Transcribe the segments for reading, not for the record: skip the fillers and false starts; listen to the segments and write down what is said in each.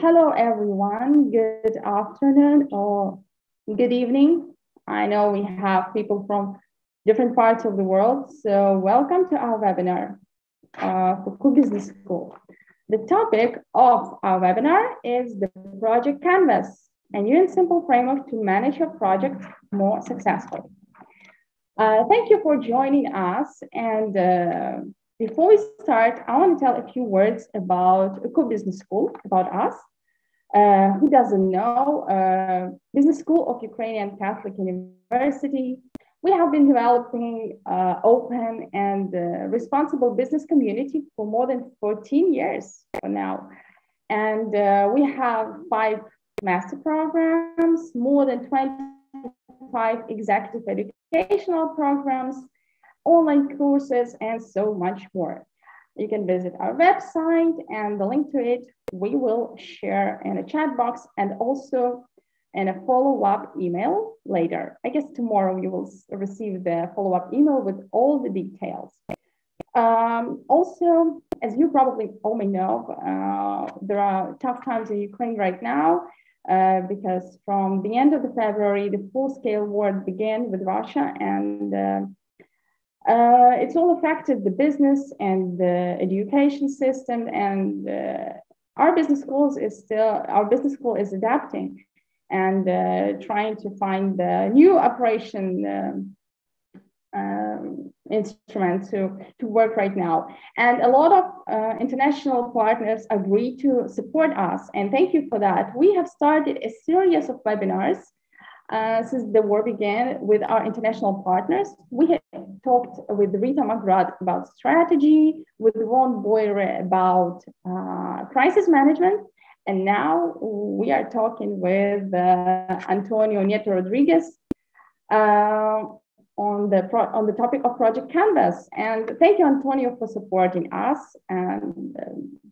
Hello, everyone. Good afternoon or good evening. I know we have people from different parts of the world, so welcome to our webinar for UCU Business School. The topic of our webinar is the project canvas, a new and simple framework to manage your project more successfully. Thank you for joining us. And before we start, I want to tell a few words about UCU Business School, about us. Who doesn't know, Business School of Ukrainian Catholic University. We have been developing open and responsible business community for more than 14 years for now. And we have 5 master programs, more than 25 executive educational programs, online courses, and so much more. You can visit our website, and the link to it we will share in a chat box and also in a follow-up email later. I guess tomorrow you will receive the follow-up email with all the details. Also, as you probably all may know, there are tough times in Ukraine right now because from the end of February, the full-scale war began with Russia, and it's all affected the business and the education system, and our business school is adapting and trying to find the new operation instrument to work right now. And a lot of international partners agree to support us, and thank you for that. We have started a series of webinars since the war began with our international partners. We have talked with Rita Magrad about strategy, with Ron Boyer about crisis management, and now we are talking with Antonio Nieto-Rodriguez on the topic of Project Canvas. And thank you, Antonio, for supporting us, and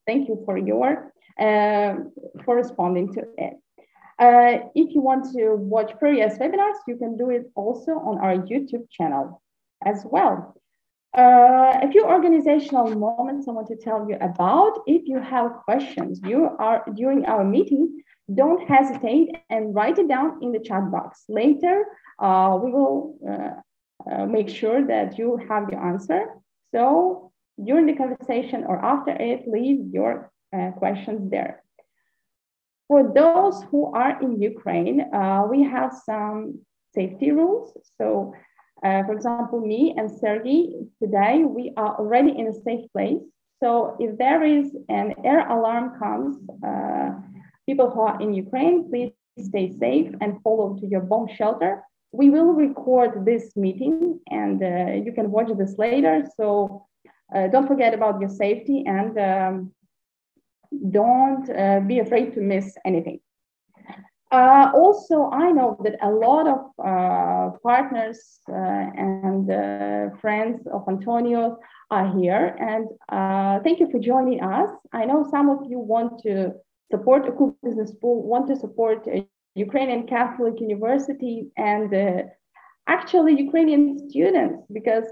thank you for your for responding to it. If you want to watch previous webinars, you can do it also on our YouTube channel as well. A few organizational moments I want to tell you about. If you have questions during our meeting, don't hesitate and write it down in the chat box. Later, we will make sure that you have the answer. So during the conversation or after it, leave your questions there. For those who are in Ukraine, we have some safety rules. So, for example, me and Sergey, today, we are already in a safe place. So if there is an air alarm comes, people who are in Ukraine, please stay safe and follow to your bomb shelter. We will record this meeting, and you can watch this later. So don't forget about your safety, and don't be afraid to miss anything. Also, I know that a lot of partners and friends of Antonio are here, and thank you for joining us. I know some of you want to support UCU Business School, want to support Ukrainian Catholic University, and actually Ukrainian students, because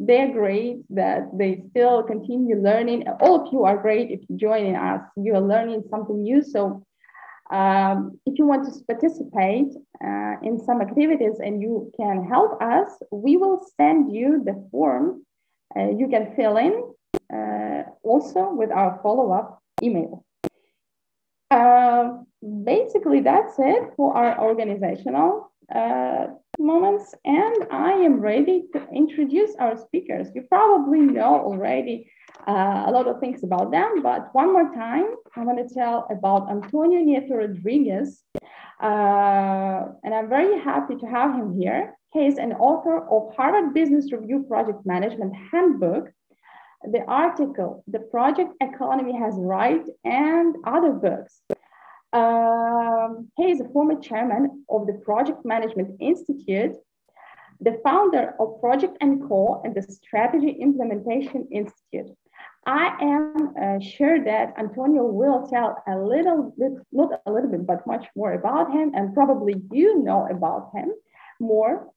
they're great that they still continue learning. All of you are great if you're joining us. You are learning something new. So if you want to participate in some activities and you can help us, we will send you the form you can fill in also with our follow-up email. Basically, that's it for our organizational moments, and I am ready to introduce our speakers. You probably know already a lot of things about them, but one more time, I want to tell about Antonio Nieto-Rodriguez, and I'm very happy to have him here. He is an author of Harvard Business Review Project Management Handbook, the article, The Project Economy Has Right, and other books. He is a former chairman of the Project Management Institute, the founder of Project & Co. and the Strategy Implementation Institute. I am sure that Antonio will tell a little bit, not a little bit, but much more about him, and probably you know about him more.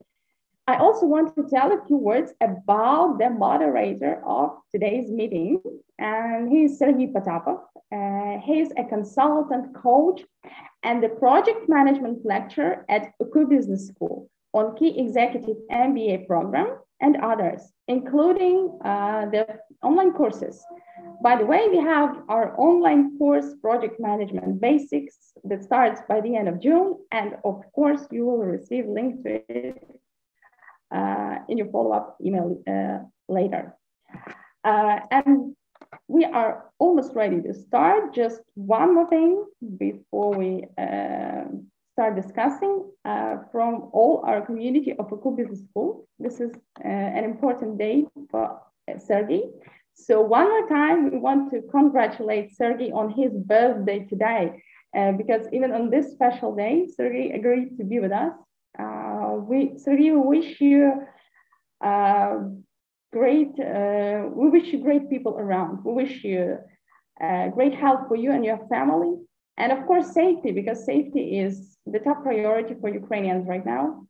I also want to tell a few words about the moderator of today's meeting, and he's Sergey Potapov. He's a consultant coach and the project management lecturer at UCU Business School on key executive MBA program and others, including the online courses. By the way, we have our online course, Project Management Basics, that starts by the end of June. And of course, you will receive link to it in your follow-up email later. And we are almost ready to start. Just one more thing before we start discussing from all our community of UCU Business School. This is an important day for Sergey. So one more time, we want to congratulate Sergey on his birthday today, because even on this special day, Sergey agreed to be with us. Sergey, we wish you we wish you great people around. We wish you great health for you and your family. And of course, safety, because safety is the top priority for Ukrainians right now.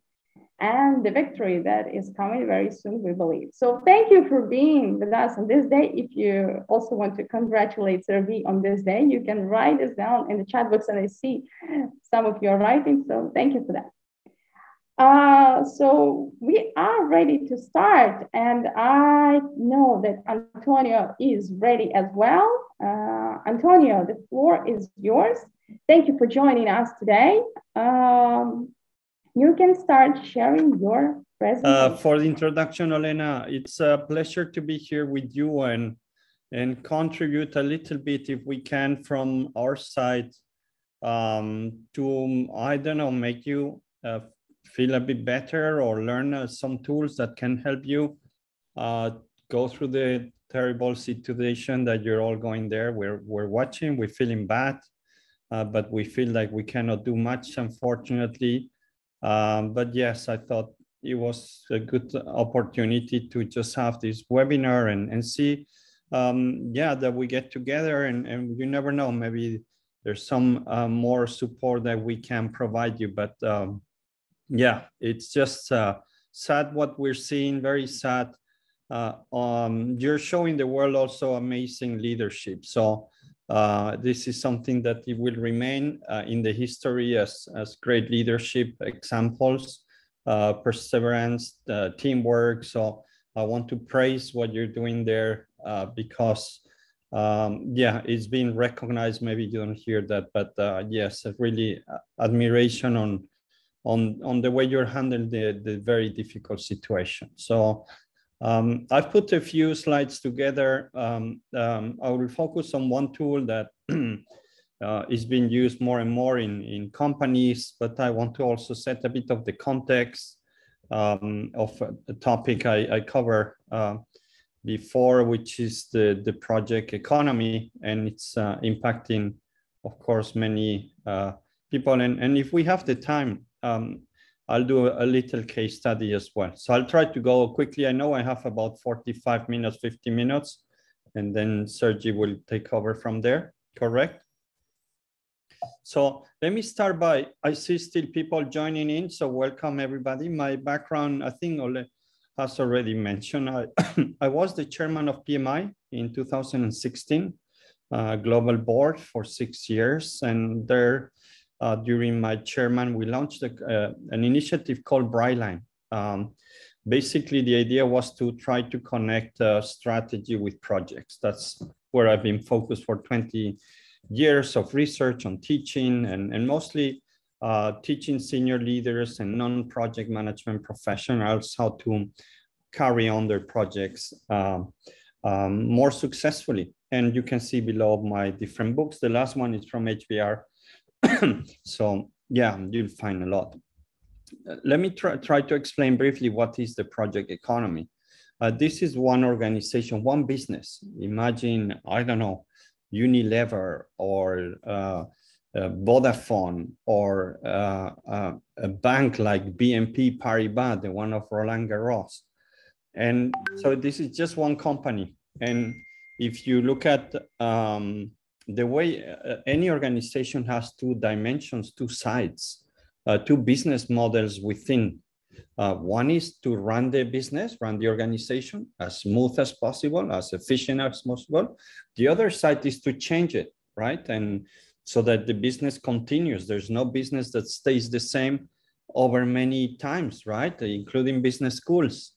And the victory that is coming very soon, we believe. So thank you for being with us on this day. If you also want to congratulate Sergey on this day, you can write this down in the chat box, and I see some of your writing. So thank you for that. So we are ready to start, and I know that Antonio is ready as well. Antonio, the floor is yours. Thank you for joining us today. You can start sharing your presentation. For the introduction, Olena, it's a pleasure to be here with you and contribute a little bit, if we can, from our side to, I don't know, make you feel a bit better or learn some tools that can help you go through the terrible situation that you're all going there. We're watching, we're feeling bad, but we feel like we cannot do much, unfortunately. But yes, I thought it was a good opportunity to just have this webinar and see, that we get together and you never know, maybe there's some more support that we can provide you. But yeah, it's just sad what we're seeing, very sad. You're showing the world also amazing leadership. So this is something that it will remain in the history as great leadership examples, perseverance, teamwork. So I want to praise what you're doing there because it's been recognized. Maybe you don't hear that, but yes, really admiration on the way you're handling the very difficult situation. So I've put a few slides together. I will focus on one tool that is being used more and more in companies, but I want to also set a bit of the context of a topic I covered before, which is the project economy, and it's impacting, of course, many people. And if we have the time, I'll do a little case study as well. So I'll try to go quickly. I know I have about 45 minutes, 50 minutes, and then Sergey will take over from there, correct? So let me start by, I see still people joining in, so welcome everybody. My background, I think Ole has already mentioned. I was the chairman of PMI in 2016, global board for 6 years, and there, during my chairman, we launched an initiative called Brightline. Basically, the idea was to try to connect strategy with projects. That's where I've been focused for 20 years of research on teaching and mostly teaching senior leaders and non-project management professionals how to carry on their projects more successfully. And you can see below my different books. The last one is from HBR. So yeah, you'll find a lot. Let me try to explain briefly what is the project economy. This is one organization, one business. Imagine, I don't know, Unilever or Vodafone or a bank like BNP Paribas, the one of Roland Garros. And so this is just one company. And if you look at the way any organization has two dimensions, two sides, two business models within. One is to run the business, run the organization as smooth as possible, as efficient as possible. The other side is to change it right? And so that the business continues. There's no business that stays the same over many times, right? Including business schools.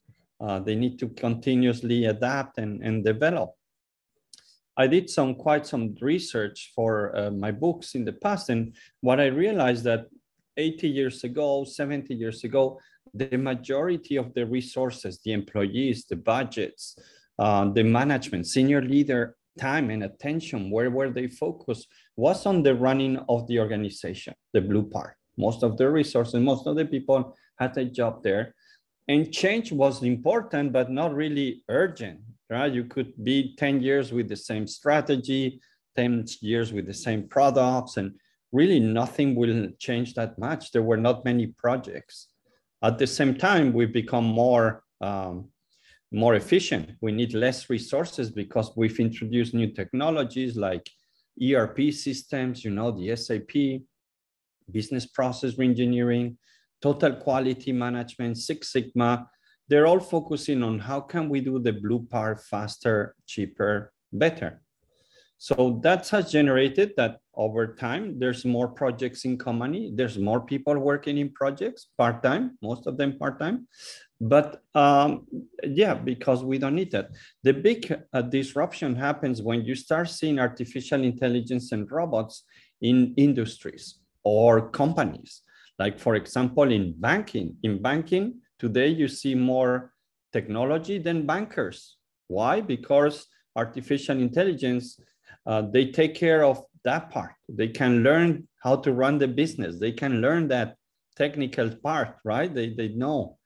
They need to continuously adapt and develop. I did quite some research for my books in the past, and what I realized that 80 years ago, 70 years ago, the majority of the resources, the employees, the budgets, the management, senior leader time and attention, where were they focused, was on the running of the organization, the blue part. Most of the resources, most of the people had a job there. And change was important, but not really urgent, right? You could be 10 years with the same strategy, 10 years with the same products, and really nothing will change that much. There were not many projects. At the same time, we've become more efficient. We need less resources because we've introduced new technologies like ERP systems, you know, the SAP, business process reengineering, total quality management, Six Sigma. They're all focusing on how can we do the blue part faster, cheaper, better. So that has generated that over time, there's more projects in company. There's more people working in projects part-time, most of them part-time. But yeah, because we don't need that. The big disruption happens when you start seeing artificial intelligence and robots in industries or companies. Like, for example, in banking. In banking, today you see more technology than bankers. Why? Because artificial intelligence, they take care of that part. They can learn how to run the business. They can learn that technical part, right? They know.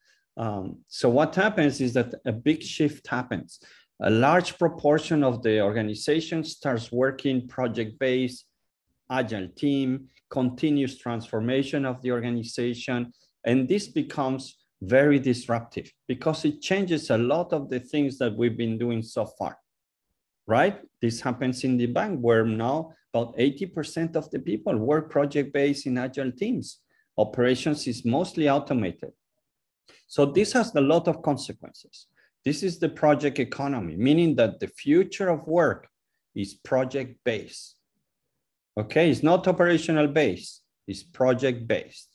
So what happens is that a big shift happens. A large proportion of the organization starts working project-based, agile team, continuous transformation of the organization. And this becomes very disruptive because it changes a lot of the things that we've been doing so far, right? This happens in the bank where now about 80% of the people work project-based in agile teams. Operations is mostly automated. So this has a lot of consequences. This is the project economy, meaning that the future of work is project-based. Okay, it's not operational based, it's project based.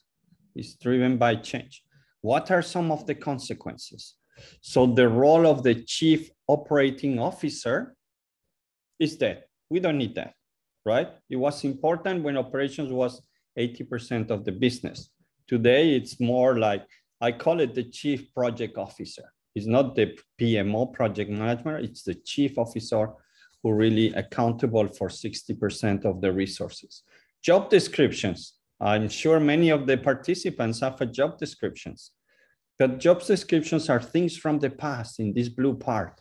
It's driven by change. What are some of the consequences? So the role of the chief operating officer is dead. We don't need that, right? It was important when operations was 80% of the business. Today, it's more like, I call it the chief project officer. It's not the PMO, project manager, it's the chief officer who really accountable for 60% of the resources. Job descriptions. I'm sure many of the participants have a job descriptions, but job descriptions are things from the past in this blue part.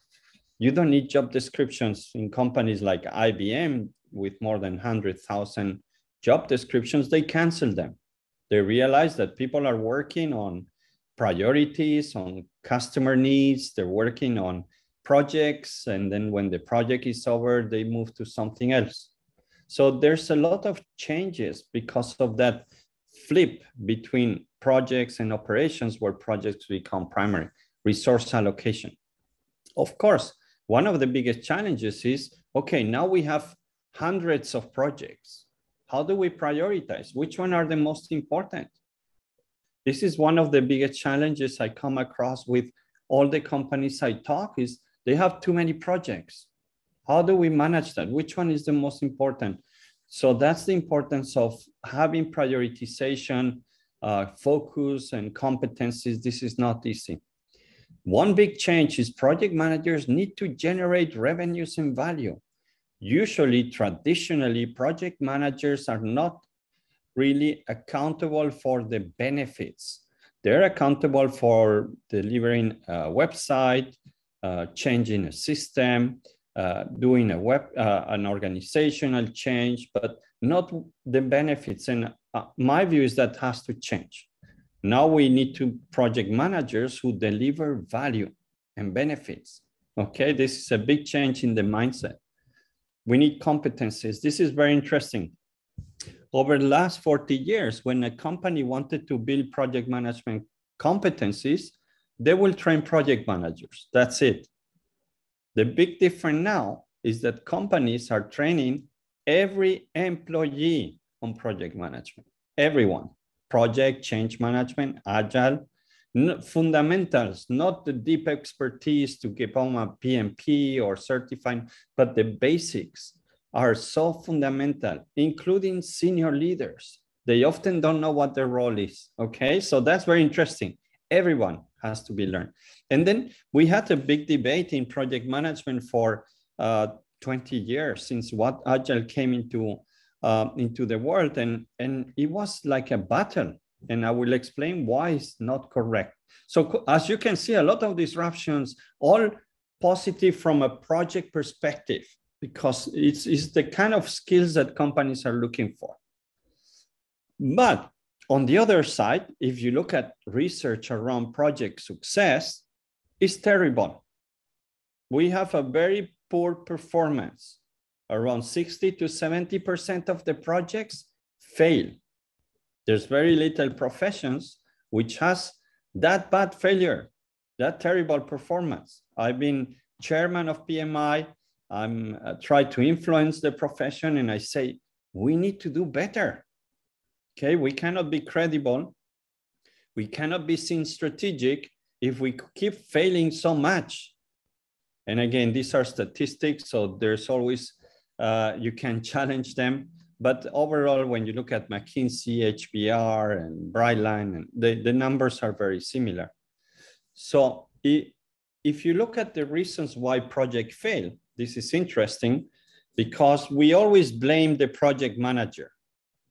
You don't need job descriptions in companies like IBM with more than 100,000 job descriptions. They cancel them. They realize that people are working on priorities, on customer needs. They're working on projects, and then when the project is over, they move to something else. So there's a lot of changes because of that flip between projects and operations, where projects become primary, resource allocation. Of course, one of the biggest challenges is, okay, now we have hundreds of projects. How do we prioritize? Which one are the most important? This is one of the biggest challenges I come across with all the companies I talk is, they have too many projects. How do we manage that? Which one is the most important? So that's the importance of having prioritization, focus, and competencies. This is not easy. One big change is project managers need to generate revenues and value. Usually, traditionally, project managers are not really accountable for the benefits. They're accountable for delivering a website, changing a system, doing an organizational change, but not the benefits. And my view is that has to change. Now we need project managers who deliver value and benefits. Okay, this is a big change in the mindset. We need competencies. This is very interesting. Over the last 40 years, when a company wanted to build project management competencies, they will train project managers. That's it. The big difference now is that companies are training every employee on project management, everyone, project, change management, agile, fundamentals, not the deep expertise to become a PMP or certified, but the basics are so fundamental, including senior leaders. They often don't know what their role is, okay? So that's very interesting. Everyone has to be learned. And then we had a big debate in project management for 20 years since what Agile came into the world. And it was like a battle. And I will explain why it's not correct. So as you can see, a lot of disruptions, all positive from a project perspective, because it's the kind of skills that companies are looking for. But on the other side, if you look at research around project success, it's terrible. We have a very poor performance. Around 60 to 70% of the projects fail. There's very little professions which has that bad failure, that terrible performance. I've been chairman of PMI. I'm trying to influence the profession, and I say, we need to do better. Okay, we cannot be credible. We cannot be seen strategic if we keep failing so much. And again, these are statistics, so there's always, you can challenge them. But overall, when you look at McKinsey, HBR, and Brightline, and the numbers are very similar. So if you look at the reasons why projects fail, this is interesting because we always blame the project manager.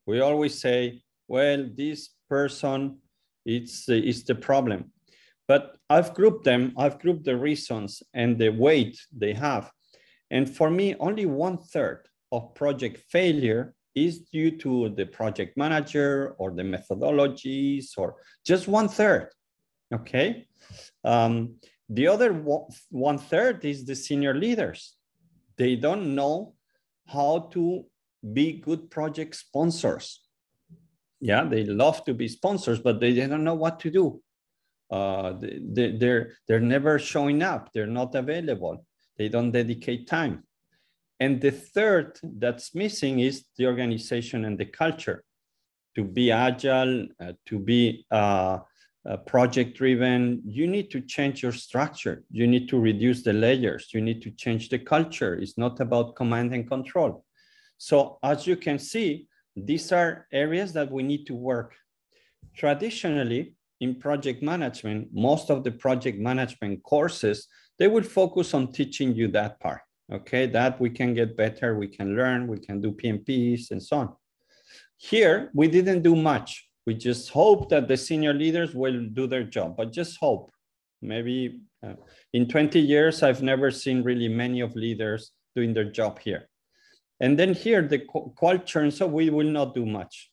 We always say, well, this person, it's the problem. But I've grouped them, I've grouped the reasons and the weight they have. And for me, only 1/3 of project failure is due to the project manager or the methodologies, or just 1/3, okay? The other 1/3 is the senior leaders. They don't know how to be good project sponsors. Yeah, they love to be sponsors, but they don't know what to do. They're never showing up. They're not available. They don't dedicate time. And the third that's missing is the organization and the culture. To be agile, to be project-driven, you need to change your structure. You need to reduce the layers. You need to change the culture. It's not about command and control. So as you can see, these are areas that we need to work. Traditionally, in project management, most of the project management courses, they will focus on teaching you that part, okay? That we can get better, we can learn, we can do PMPs and so on. Here, we didn't do much. We just hope that the senior leaders will do their job, but just hope. Maybe in 20 years, I've never seen really many of leaders doing their job here. And then here, the culture, and so we will not do much.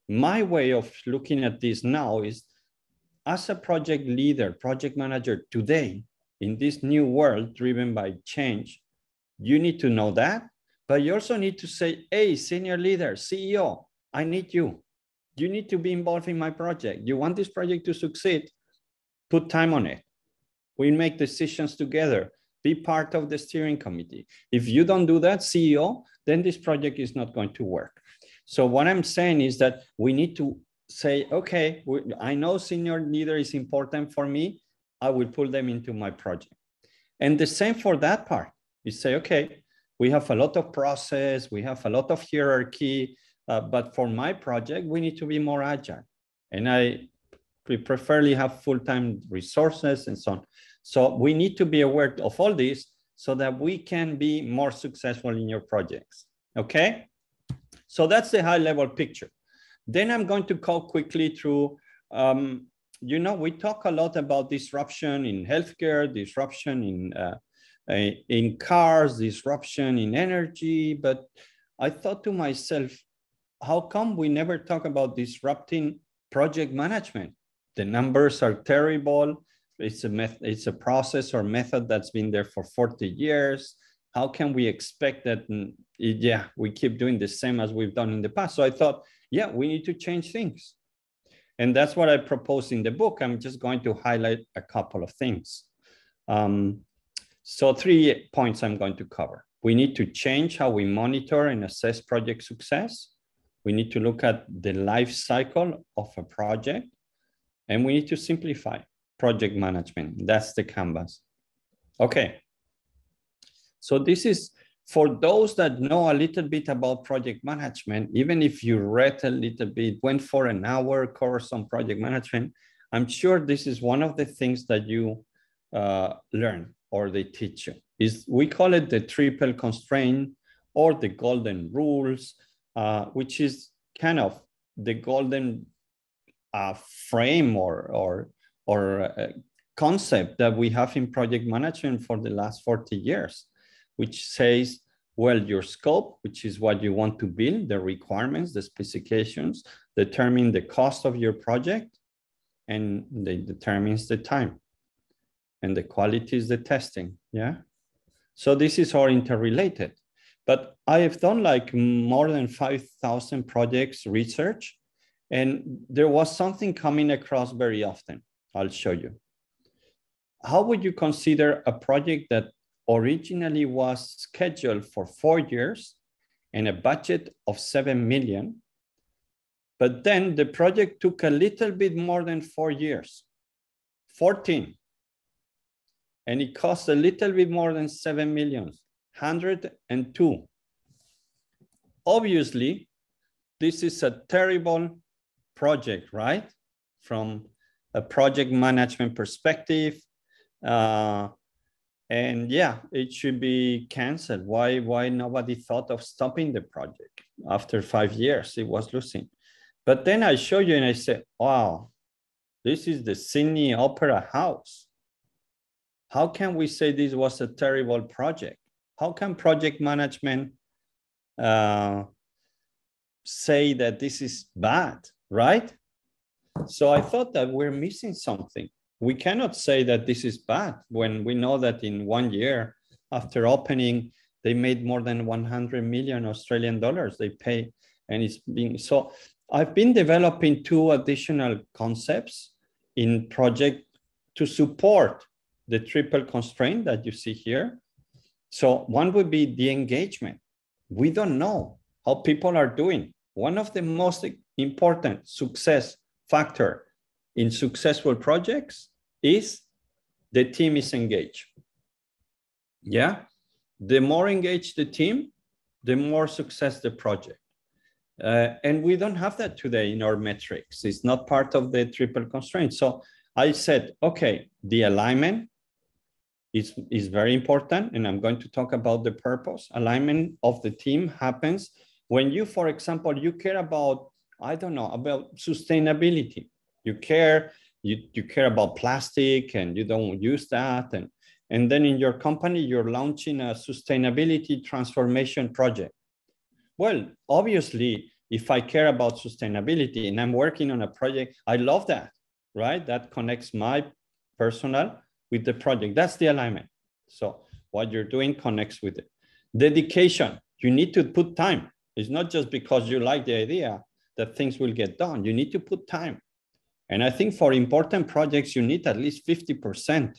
My way of looking at this now is, as a project leader, project manager today, in this new world driven by change, you need to know that, but you also need to say, hey, senior leader, CEO, I need you. You need to be involved in my project. You want this project to succeed, put time on it. We make decisions together. Be part of the steering committee. If you don't do that, CEO, then this project is not going to work. So what I'm saying is that we need to say, okay, I know senior leader is important for me. I will pull them into my project. And the same for that part. You say, okay, we have a lot of process, we have a lot of hierarchy, but for my project, we need to be more agile. And we preferably have full-time resources and so on. So we need to be aware of all this so that we can be more successful in your projects, okay? So that's the high-level picture. Then I'm going to go quickly through, you know, we talk a lot about disruption in healthcare, disruption in cars, disruption in energy, but I thought to myself, how come we never talk about disrupting project management? The numbers are terrible. It's a process or method that's been there for 40 years. How can we expect that, yeah, we keep doing the same as we've done in the past? So I thought, yeah, we need to change things. And that's what I proposed in the book. I'm just going to highlight a couple of things. So 3 points I'm going to cover. We need to change how we monitor and assess project success. We need to look at the life cycle of a project, and we need to simplify project management. That's the canvas. Okay. So this is for those that know a little bit about project management. Even if you read a little bit, went for an hour course on project management, I'm sure this is one of the things that you learn or they teach you. We call it the triple constraint or the golden rules, which is kind of the golden frame or concept that we have in project management for the last 40 years, which says, well, your scope, which is what you want to build, the requirements, the specifications, determine the cost of your project, and they determines the time. And the quality is the testing, yeah? So this is all interrelated. But I have done like more than 5,000 projects research, and there was something coming across very often. I'll show you. How would you consider a project that originally was scheduled for 4 years and a budget of 7 million, but then the project took a little bit more than 4 years, 14, and it cost a little bit more than 7 million, 102. Obviously, this is a terrible project, right? From a project management perspective. And yeah, it should be canceled. Why nobody thought of stopping the project? After 5 years, it was losing. But then I show you and I said, wow, this is the Sydney Opera House. How can we say this was a terrible project? How can project management say that this is bad, right? So I thought that we're missing something. We cannot say that this is bad when we know that in 1 year after opening, they made more than 100 million Australian dollars they pay. And it's being, so I've been developing 2 additional concepts in project to support the triple constraint that you see here. So one would be the engagement. We don't know how people are doing. One of the most important success factor in successful projects is the team is engaged. Yeah, the more engaged the team, the more success the project. And we don't have that today in our metrics. It's not part of the triple constraint. So I said, okay, the alignment is very important. And I'm going to talk about the purpose. Alignment of the team happens when you, for example, you care about, I don't know, about sustainability. You care about plastic and you don't use that. And then in your company, you're launching a sustainability transformation project. Well, obviously, if I care about sustainability and I'm working on a project, I love that, right? That connects my personal with the project. That's the alignment. So what you're doing connects with it. Dedication, you need to put time. It's not just because you like the idea that things will get done. You need to put time. And I think for important projects, you need at least 50%,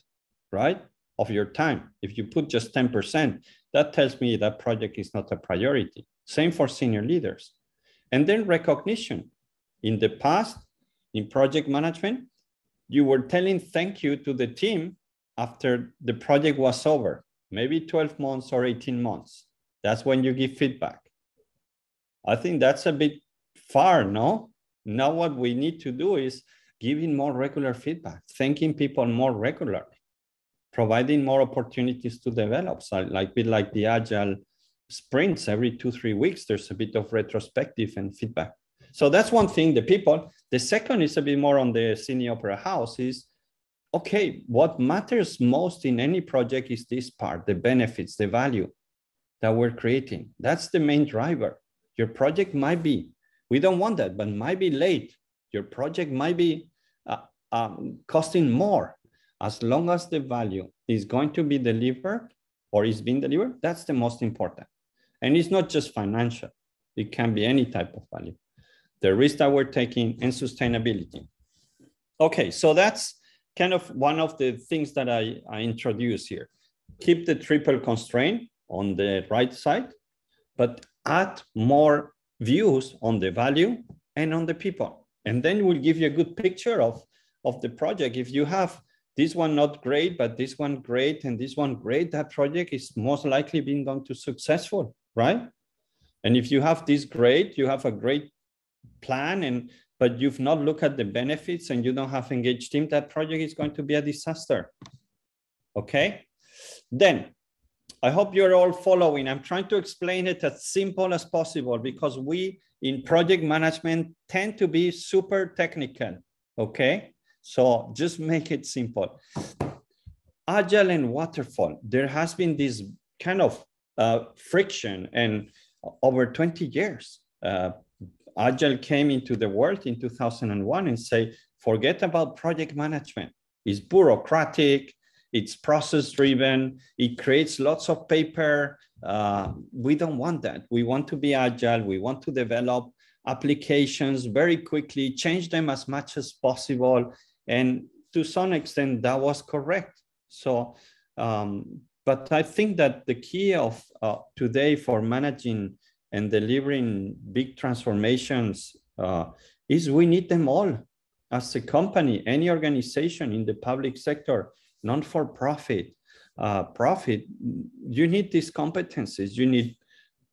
right, of your time. If you put just 10%, that tells me that project is not a priority. Same for senior leaders. And then recognition. In the past, in project management, you were telling thank you to the team after the project was over, maybe 12 months or 18 months. That's when you give feedback. I think that's a bit far, no? Now what we need to do is giving more regular feedback, thanking people more regularly, providing more opportunities to develop. So like the Agile sprints, every 2-3 weeks, there's a bit of retrospective and feedback. So that's one thing, the people. The second is a bit more on the Sydney Opera House is, okay, what matters most in any project is this part, the benefits, the value that we're creating. That's the main driver. Your project might be, we don't want that, but might be late. Your project might be costing more. As long as the value is going to be delivered or is being delivered, that's the most important. And it's not just financial. It can be any type of value. The risk that we're taking and sustainability. Okay, so that's kind of one of the things that I introduce here. Keep the triple constraint on the right side, but add more views on the value and on the people. And then we'll give you a good picture of the project. If you have this one not great, but this one great and this one great, that project is most likely being going to successful, right? And if you have this great, you have a great plan, but you've not looked at the benefits and you don't have engaged team, that project is going to be a disaster. Okay? Then I hope you're all following. I'm trying to explain it as simple as possible because we in project management tend to be super technical. Okay? So just make it simple. Agile and Waterfall, there has been this kind of friction, and over 20 years, Agile came into the world in 2001 and say, forget about project management. It's bureaucratic, it's process driven, it creates lots of paper. We don't want that. We want to be Agile. We want to develop applications very quickly, change them as much as possible. And to some extent, that was correct. So, but I think that the key of today for managing and delivering big transformations is we need them all as a company, any organization in the public sector, non-for-profit, profit, you need these competencies. You need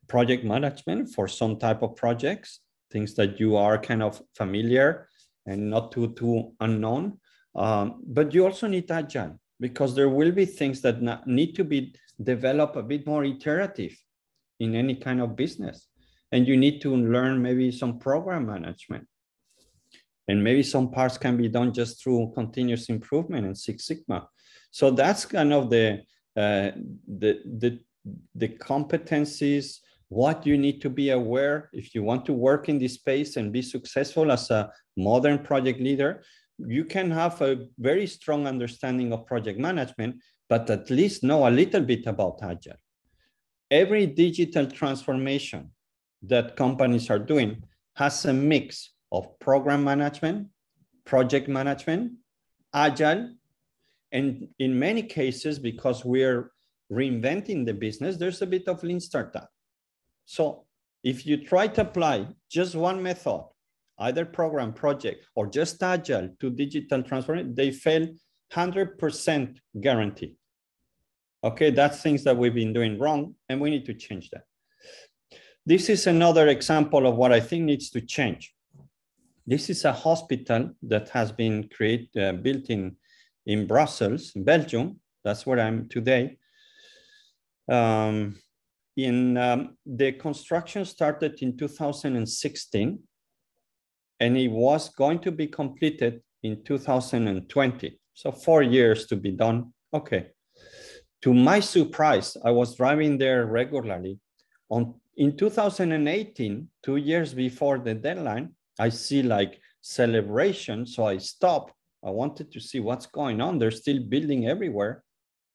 project management for some type of projects, things that you are kind of familiar and not too unknown. But you also need Agile because there will be things that need to be developed a bit more iterative in any kind of business. And you need to learn maybe some program management. And maybe some parts can be done just through continuous improvement and Six Sigma. So that's kind of the competencies, what you need to be aware if you want to work in this space and be successful as a modern project leader. You can have a very strong understanding of project management, but at least know a little bit about Agile. Every digital transformation that companies are doing has a mix of program management, project management, Agile, and in many cases, because we're reinventing the business, there's a bit of lean startup. So if you try to apply just one method, either program, project, or just Agile to digital transformation, they fail 100% guarantee. Okay, that's things that we've been doing wrong, and we need to change that. This is another example of what I think needs to change. This is a hospital that has been built in Brussels, Belgium. That's where I'm today. The construction started in 2016, and it was going to be completed in 2020. So 4 years to be done. Okay. To my surprise, I was driving there regularly. In 2018, 2 years before the deadline, I see like celebration. So I stopped. I wanted to see what's going on. They're still building everywhere.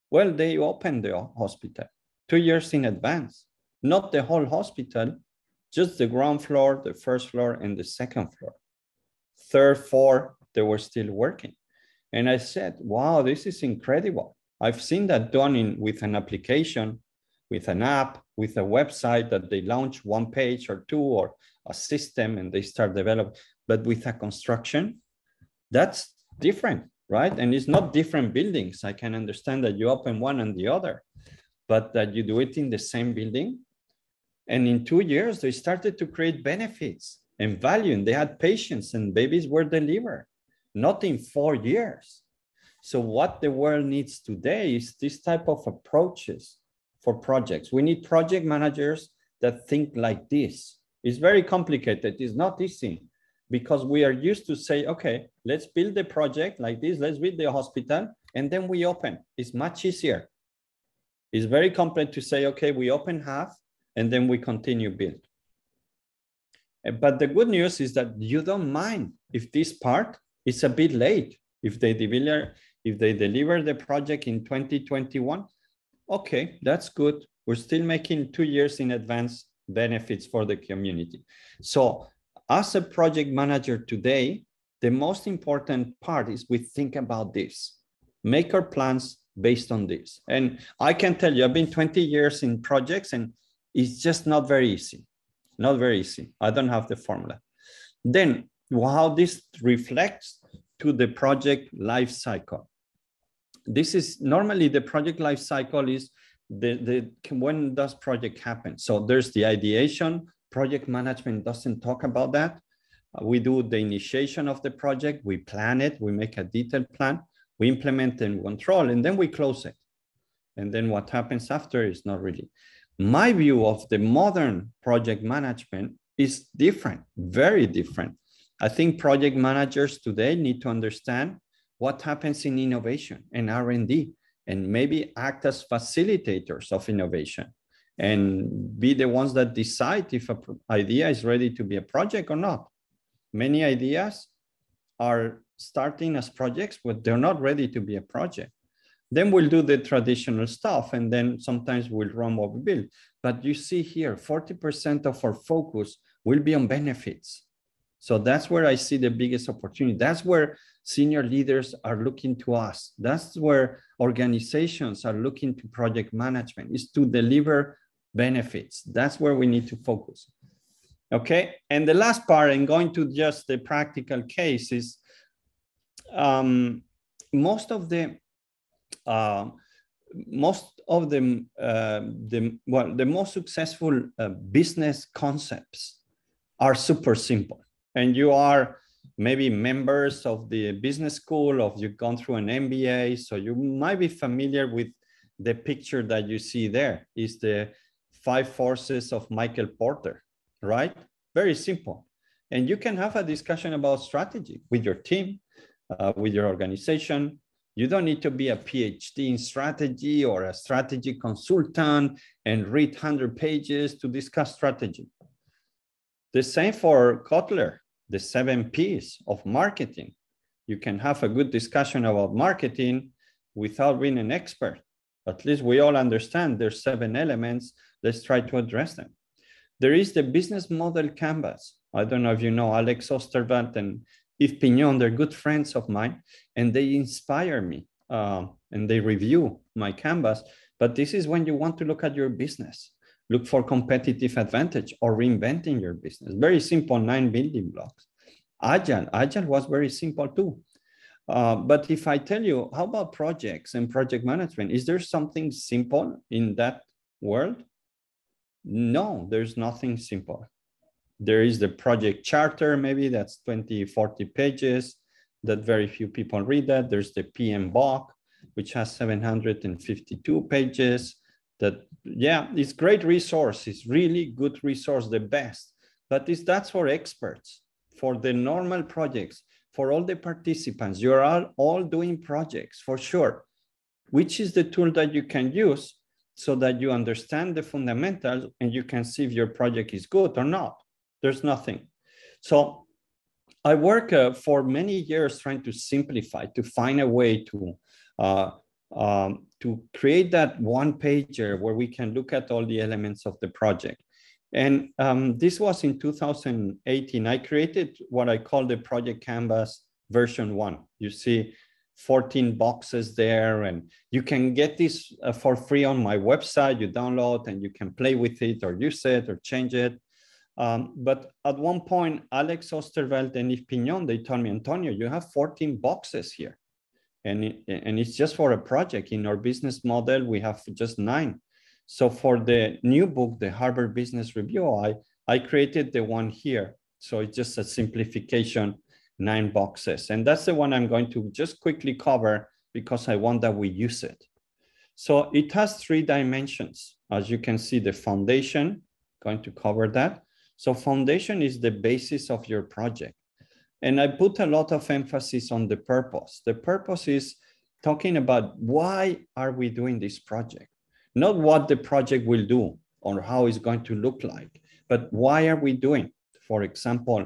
Well, they opened the hospital 2 years in advance, not the whole hospital, just the ground floor, the first floor, and the second floor. Third, fourth, they were still working. And I said, wow, this is incredible. I've seen that done with an application, with an app, with a website that they launch one page or two, or a system, and they start developing. But with a construction, that's different, right? And it's not different buildings. I can understand that you open one and the other, but that you do it in the same building. And in 2 years, they started to create benefits and value, and they had patients and babies were delivered, not in 4 years. So what the world needs today is this type of approaches for projects. We need project managers that think like this. It's very complicated. It's not easy because we are used to say, okay, let's build the project like this. Let's build the hospital and then we open. It's much easier. It's very complex to say, okay, we open half and then we continue build. But the good news is that you don't mind if this part is a bit late. If they deliver the project in 2021, okay, that's good. We're still making 2 years in advance benefits for the community. So as a project manager today, the most important part is we think about this. Make our plans, based on this. And I can tell you, I've been 20 years in projects and it's just not very easy. Not very easy. I don't have the formula. Then how this reflects to the project life cycle. This is normally the project life cycle is when does project happen? So there's the ideation. Project management doesn't talk about that. We do the initiation of the project. We plan it. We make a detailed plan. We implement and control, and then we close it. And then what happens after is not really. My view of the modern project management is different, very different. I think project managers today need to understand what happens in innovation and R&D, and maybe act as facilitators of innovation and be the ones that decide if an idea is ready to be a project or not. Many ideas are starting as projects, but they're not ready to be a project. Then we'll do the traditional stuff, and then sometimes we'll run what we build. But you see here, 40% of our focus will be on benefits. So that's where I see the biggest opportunity. That's where senior leaders are looking to us. That's where organizations are looking to project management, is to deliver benefits. That's where we need to focus. Okay, and the last part, and going to just the practical cases, most of the most successful business concepts are super simple. And you are maybe members of the business school, or you've gone through an MBA, so you might be familiar with the picture that you see there. Is the 5 forces of Michael Porter, right? Very simple. And you can have a discussion about strategy with your team, with your organization. You don't need to be a PhD in strategy or a strategy consultant and read 100 pages to discuss strategy. The same for Kotler, the 7 Ps of marketing. You can have a good discussion about marketing without being an expert. At least we all understand there's 7 elements. Let's try to address them. There is the business model canvas. I don't know if you know Alex Osterwald and Yves Pignon, they're good friends of mine, and they inspire me and they review my canvas. But this is when you want to look at your business, look for competitive advantage or reinventing your business. Very simple 9 building blocks. Agile was very simple too. But if I tell you, how about projects and project management? Is there something simple in that world? No, there's nothing simple. There is the project charter, maybe that's 20, 40 pages that very few people read that. There's the PMBOK, which has 752 pages. That, yeah, it's great resource. It's really good resource, the best. But that's for experts, for the normal projects, for all the participants. You're all doing projects for sure. Which is the tool that you can use so that you understand the fundamentals and you can see if your project is good or not. There's nothing. So I work for many years trying to simplify, to find a way to create that one pager where we can look at all the elements of the project. And this was in 2018. I created what I call the project canvas version 1. You see 14 boxes there, and you can get this for free on my website. You download and you can play with it or use it or change it. But at one point, Alex Osterwald and Yves Pignon, they told me, Antonio, you have 14 boxes here. And it's just for a project. In our business model, we have just 9. So for the new book, the Harvard Business Review, I created the one here. So it's just a simplification, 9 boxes. And that's the one I'm going to just quickly cover because I want that we use it. So it has 3 dimensions. As you can see, the foundation, going to cover that. So foundation is the basis of your project. And I put a lot of emphasis on the purpose. The purpose is talking about why are we doing this project? Not what the project will do or how it's going to look like, but why are we doing? For example,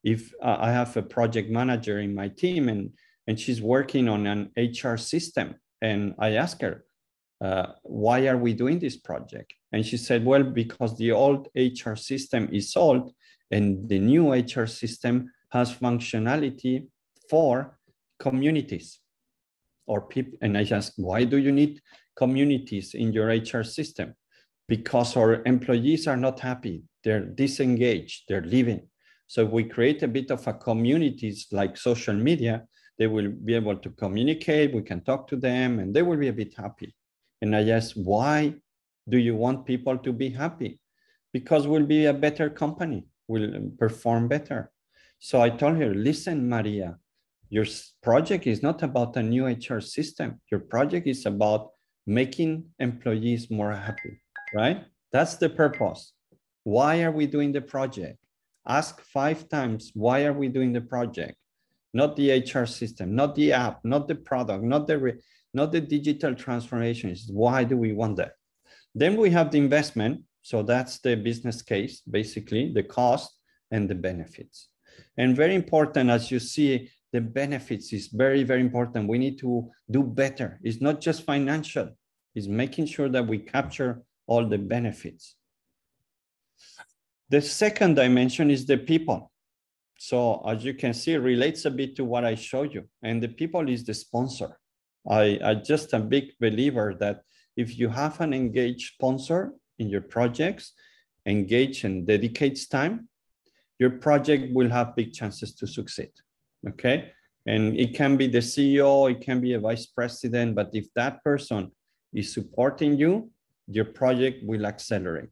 if I have a project manager in my team and she's working on an HR system, and I ask her, why are we doing this project? And she said, well, because the old HR system is old and the new HR system has functionality for communities. or people, and I ask, why do you need communities in your HR system? Because our employees are not happy. They're disengaged, they're leaving. So we create a bit of a communities like social media, they will be able to communicate, we can talk to them, and they will be a bit happy. And I ask, why do you want people to be happy? Because we'll be a better company, we'll perform better. So I told her, listen, Maria, your project is not about a new HR system. Your project is about making employees more happy, right? That's the purpose. Why are we doing the project? Ask 5 times, why are we doing the project? Not the HR system, not the app, not the product, not the digital transformations. Why do we want that? Then we have the investment. So that's the business case, basically, the cost and the benefits. And very important, as you see, the benefits is very, very important. We need to do better. It's not just financial. It's making sure that we capture all the benefits. The second dimension is the people. So as you can see, it relates a bit to what I showed you. And the people is the sponsor. I'm just a big believer that if you have an engaged sponsor in your projects, engage and dedicates time, your project will have big chances to succeed, okay? And it can be the CEO, it can be a vice president, but if that person is supporting you, your project will accelerate.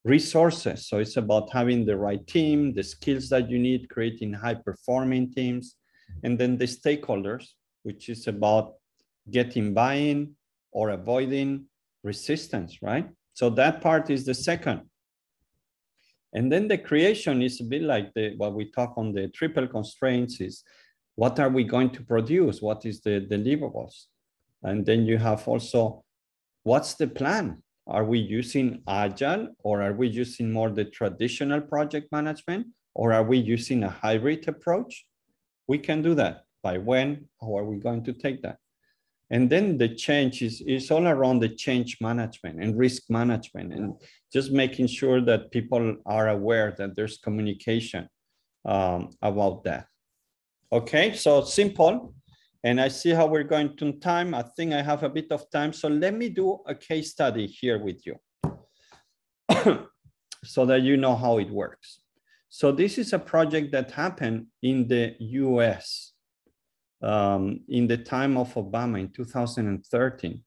Resources, so it's about having the right team, the skills that you need, creating high-performing teams, and then the stakeholders, which is about getting buy-in or avoiding resistance, right? So that part is the second. And then the creation is a bit like what we talk on the triple constraints is, what are we going to produce? What is the deliverables? And then you have also, what's the plan? Are we using Agile, or are we using more the traditional project management, or are we using a hybrid approach? We can do that. By when? How are we going to take that? And then the change is all around the change management and risk management, and just making sure that people are aware that there's communication about that. Okay, so simple. And I see how we're going to time. I think I have a bit of time. So let me do a case study here with you so that you know how it works. So this is a project that happened in the US in the time of Obama in 2013.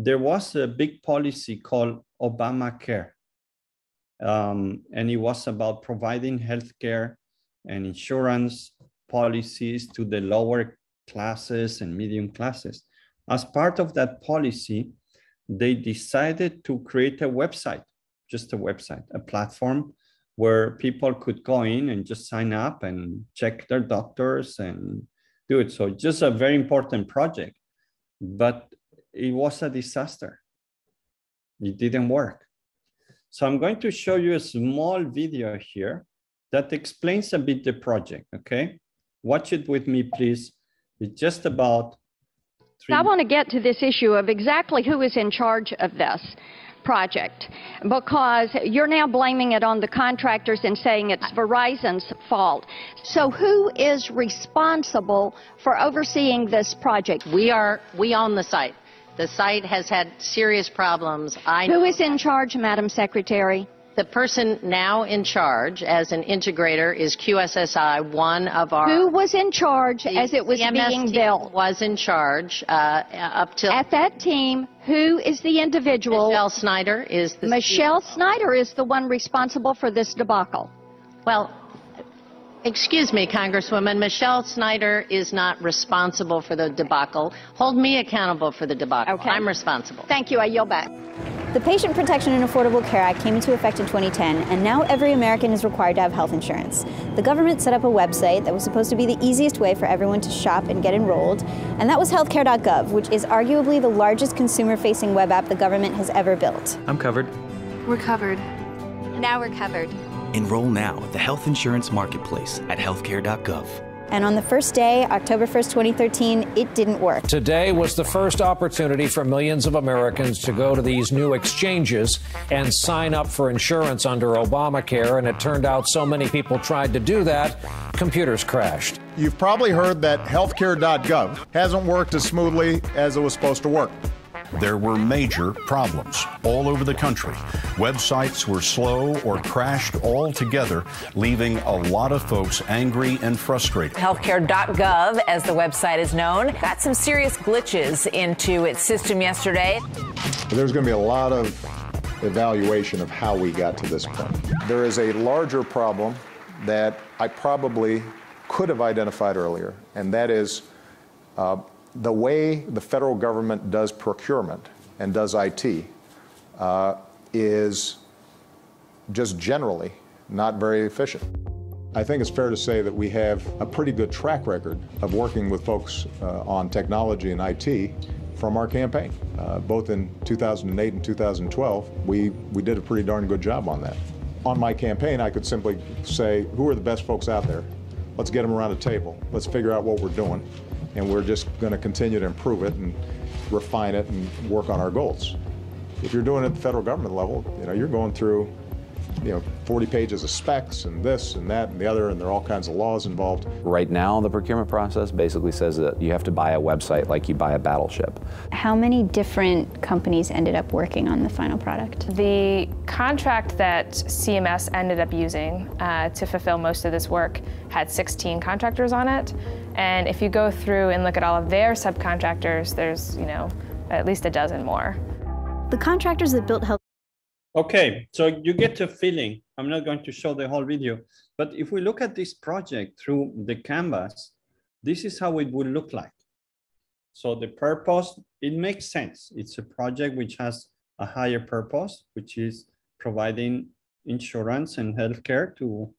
There was a big policy called Obamacare. And it was about providing healthcare and insurance policies to the lower classes and medium classes. As part of that policy, they decided to create a website, just a website, a platform where people could go in and just sign up and check their doctors and do it. So just a very important project, but it was a disaster. It didn't work. So I'm going to show you a small video here that explains a bit the project, okay? Watch it with me, please. It's just about 3 I want to get to this issue of exactly who is in charge of this project, because you're now blaming it on the contractors and saying it's Verizon's fault. So who is responsible for overseeing this project? We own the site. The site has had serious problems. Who is in charge, Madam Secretary? The person now in charge as an integrator is QSSI, one of our... Who was in charge as it was being built? Was in charge up till... At that team, who is the individual? Michelle Snyder is the... Michelle Snyder is the one responsible for this debacle. Well, excuse me, Congresswoman, Michelle Snyder is not responsible for the debacle. Hold me accountable for the debacle. Okay. I'm responsible. Thank you. I yield back. The Patient Protection and Affordable Care Act came into effect in 2010, and now every American is required to have health insurance. The government set up a website that was supposed to be the easiest way for everyone to shop and get enrolled, and that was healthcare.gov, which is arguably the largest consumer-facing web app the government has ever built. I'm covered. We're covered. Now we're covered. Enroll now at the Health Insurance Marketplace at healthcare.gov. And on the first day, October 1st, 2013, it didn't work. Today was the first opportunity for millions of Americans to go to these new exchanges and sign up for insurance under Obamacare. And it turned out so many people tried to do that, computers crashed. You've probably heard that healthcare.gov hasn't worked as smoothly as it was supposed to work. There were major problems all over the country. Websites were slow or crashed altogether, leaving a lot of folks angry and frustrated. Healthcare.gov, as the website is known, got some serious glitches into its system yesterday. There's going to be a lot of evaluation of how we got to this point. There is a larger problem that I probably could have identified earlier, and that is the way the federal government does procurement and does IT is just generally not very efficient. I think it's fair to say that we have a pretty good track record of working with folks on technology and IT from our campaign. Both in 2008 and 2012, we did a pretty darn good job on that. On my campaign, I could simply say, who are the best folks out there? Let's get them around a table. Let's figure out what we're doing. And we're just going to continue to improve it and refine it and work on our goals. If you're doing it at the federal government level, you're going through 40 pages of specs and this and that and the other, and there are all kinds of laws involved. Right now, the procurement process basically says that you have to buy a website like you buy a battleship. How many different companies ended up working on the final product? The contract that CMS ended up using to fulfill most of this work had 16 contractors on it. And if you go through and look at all of their subcontractors, there's, at least a dozen more. The contractors that built health. Okay, so you get a feeling. I'm not going to show the whole video, but if we look at this project through the canvas, this is how it would look like. So the purpose, it makes sense. It's a project which has a higher purpose, which is providing insurance and healthcare to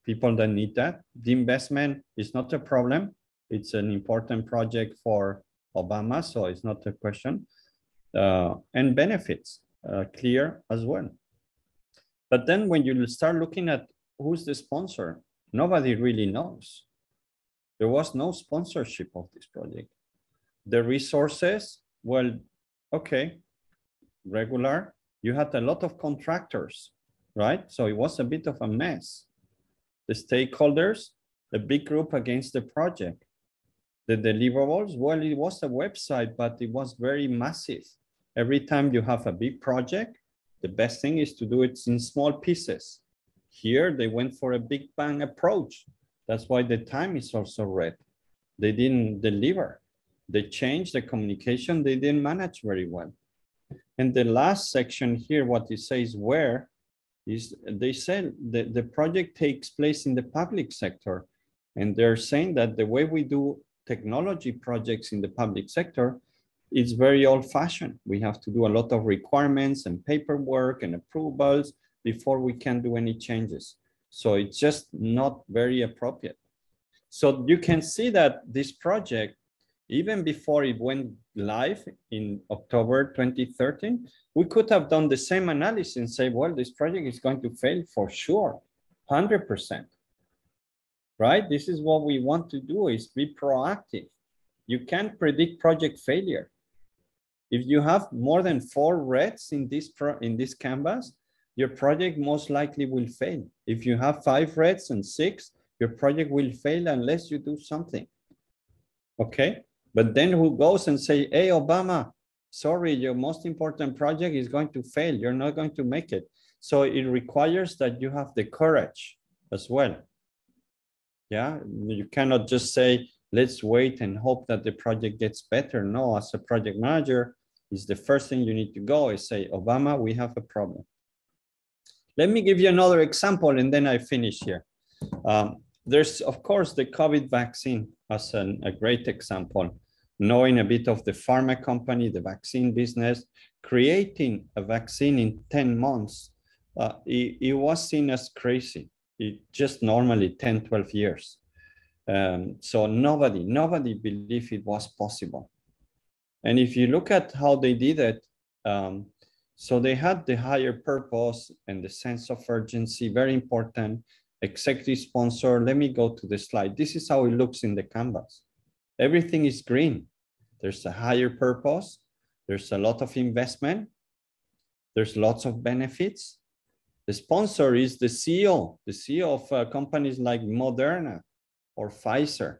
people that need that. The investment is not a problem. It's an important project for Obama, so it's not a question. And benefits. Clear as well. But then when you start looking at who's the sponsor, nobody really knows. There was no sponsorship of this project. The resources, well, okay, regular. You had a lot of contractors, right? So it was a bit of a mess. The stakeholders, a big group against the project. The deliverables, well, it was a website, but it was very massive. Every time you have a big project, the best thing is to do it in small pieces. Here, they went for a big bang approach. That's why the time is also red. They didn't deliver. They changed the communication. They didn't manage very well. And the last section here, what it says where, is they said that the project takes place in the public sector. And they're saying that the way we do technology projects in the public sector, it's very old-fashioned. We have to do a lot of requirements and paperwork and approvals before we can do any changes. So it's just not very appropriate. So you can see that this project, even before it went live in October 2013, we could have done the same analysis and say, well, this project is going to fail for sure, 100%. Right? This is what we want to do, is be proactive. You can't predict project failure. If you have more than 4 reds in this canvas, your project most likely will fail. If you have 5 reds and 6, your project will fail unless you do something. Okay? But then who goes and say, hey, Obama, sorry, your most important project is going to fail. You're not going to make it. So it requires that you have the courage as well. Yeah, you cannot just say, let's wait and hope that the project gets better. No, as a project manager, is the first thing you need to go is say, Obama, we have a problem. Let me give you another example and then I finish here. There's, of course, the COVID vaccine as a great example. Knowing a bit of the pharma company, the vaccine business, creating a vaccine in 10 months, it was seen as crazy. It just normally 10, 12 years. So nobody believed it was possible. And if you look at how they did it, so they had the higher purpose and the sense of urgency, very important. executive sponsor. Let me go to the slide. This is how it looks in the canvas. Everything is green. There's a higher purpose. There's a lot of investment. There's lots of benefits. The sponsor is the CEO of companies like Moderna or Pfizer.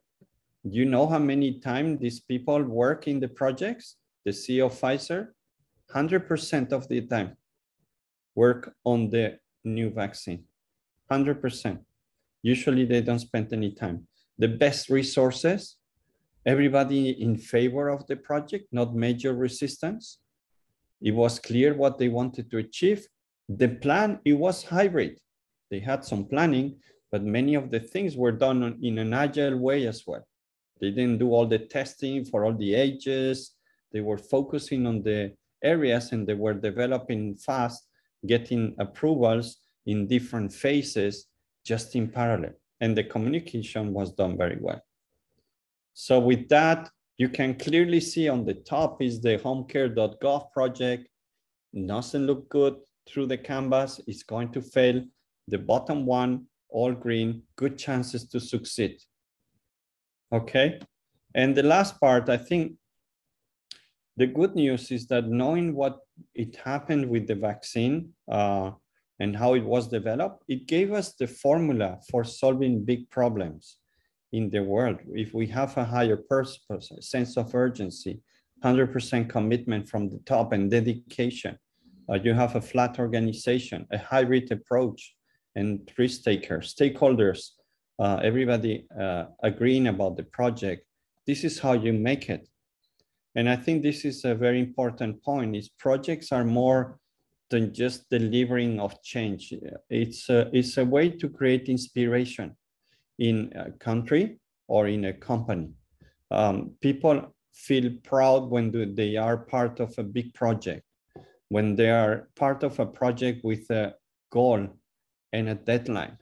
Do you know how many times these people work in the projects? The CEO of Pfizer, 100% of the time work on the new vaccine, 100%. Usually they don't spend any time. The best resources, everybody in favor of the project, not major resistance. It was clear what they wanted to achieve. The plan, it was hybrid. They had some planning, but many of the things were done in an agile way as well. They didn't do all the testing for all the ages. They were focusing on the areas and they were developing fast, getting approvals in different phases, just in parallel. And the communication was done very well. So with that, you can clearly see on the top is the homecare.gov project. Doesn't look good through the canvas. It's going to fail. The bottom one, all green, good chances to succeed. Okay. And the last part, I think the good news is that knowing what it happened with the vaccine and how it was developed, it gave us the formula for solving big problems in the world. If we have a higher purpose, sense of urgency, 100% commitment from the top and dedication, you have a flat organization, a hybrid approach, and risk takers, stakeholders, everybody agreeing about the project. This is how you make it. And I think this is a very important point, is projects are more than just delivering of change. It's a way to create inspiration in a country or in a company. People feel proud when they are part of a big project, when they are part of a project with a goal and a deadline.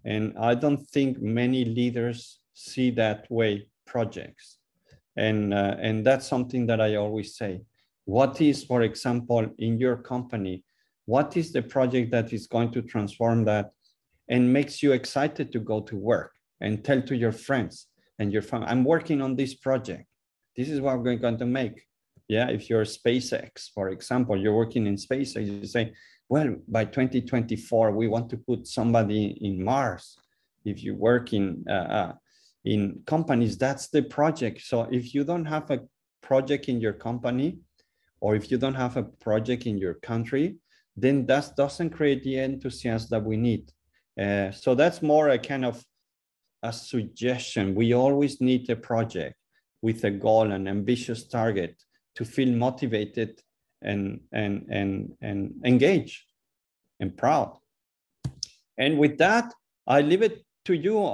And I don't think many leaders see that way projects. And that's something that I always say. What is, for example, in your company, what is the project that is going to transform that and makes you excited to go to work and tell to your friends and your family, I'm working on this project. This is what we're going to make. Yeah, if you're SpaceX, for example, you're working in SpaceX, you say, well, by 2024, we want to put somebody in Mars. If you work in companies, that's the project. So if you don't have a project in your company, or if you don't have a project in your country, then that doesn't create the enthusiasm that we need. So that's more a kind of a suggestion. We always need a project with a goal, an ambitious target to feel motivated and engaged and proud. And with that, I leave it to you,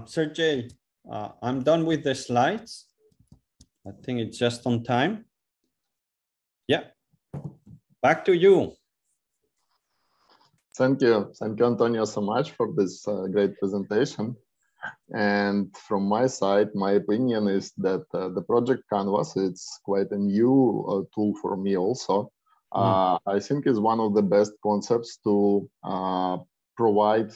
Sergey. I'm done with the slides. I think it's just on time. Yeah, back to you. Thank you, Antonio, so much for this great presentation. And from my side, my opinion is that the project canvas, it's quite a new tool for me also. I think it's one of the best concepts to provide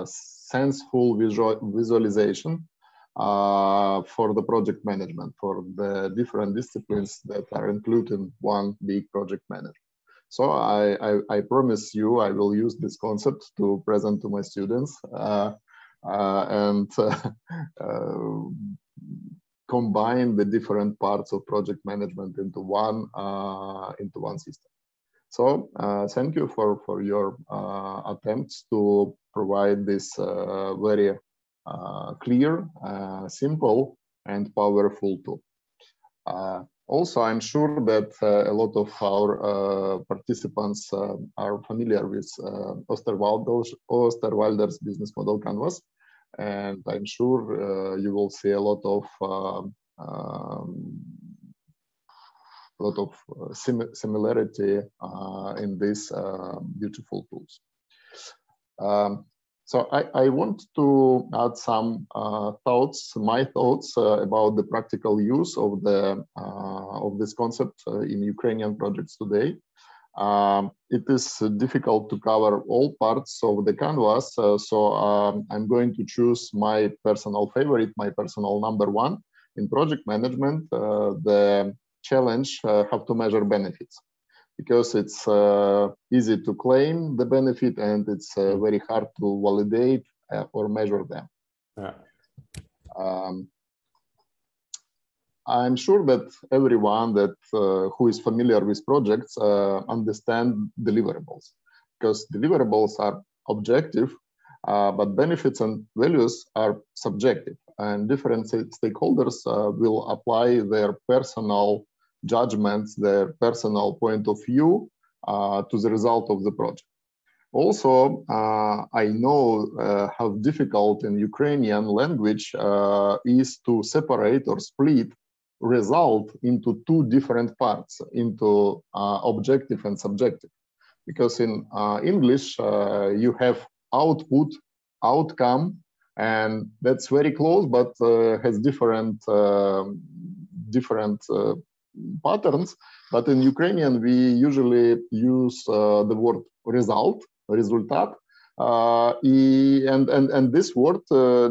sensible visualization for the project management, for the different disciplines that are included in one big project management. So I promise you, I will use this concept to present to my students and combine the different parts of project management into one system. So thank you for your attempts to provide this very clear, simple, and powerful tool. Also, I'm sure that a lot of our participants are familiar with Osterwalder's business model canvas, and I'm sure you will see a lot of similarity in these beautiful tools. So I want to add some my thoughts about the practical use of this concept in Ukrainian projects today. It is difficult to cover all parts of the canvas, so I'm going to choose my personal favorite, my personal number one in project management, the challenge how to measure benefits, because it's easy to claim the benefit and it's very hard to validate or measure them. Yeah. I'm sure that everyone that who is familiar with projects understand deliverables, because deliverables are objective, but benefits and values are subjective, and different stakeholders will apply their personal judgments, their personal point of view to the result of the project. Also, I know how difficult in Ukrainian language is to separate or split result into two different parts, into objective and subjective. Because in English, you have output, outcome, and that's very close, but has different patterns. But in Ukrainian, we usually use the word result, результат, and this word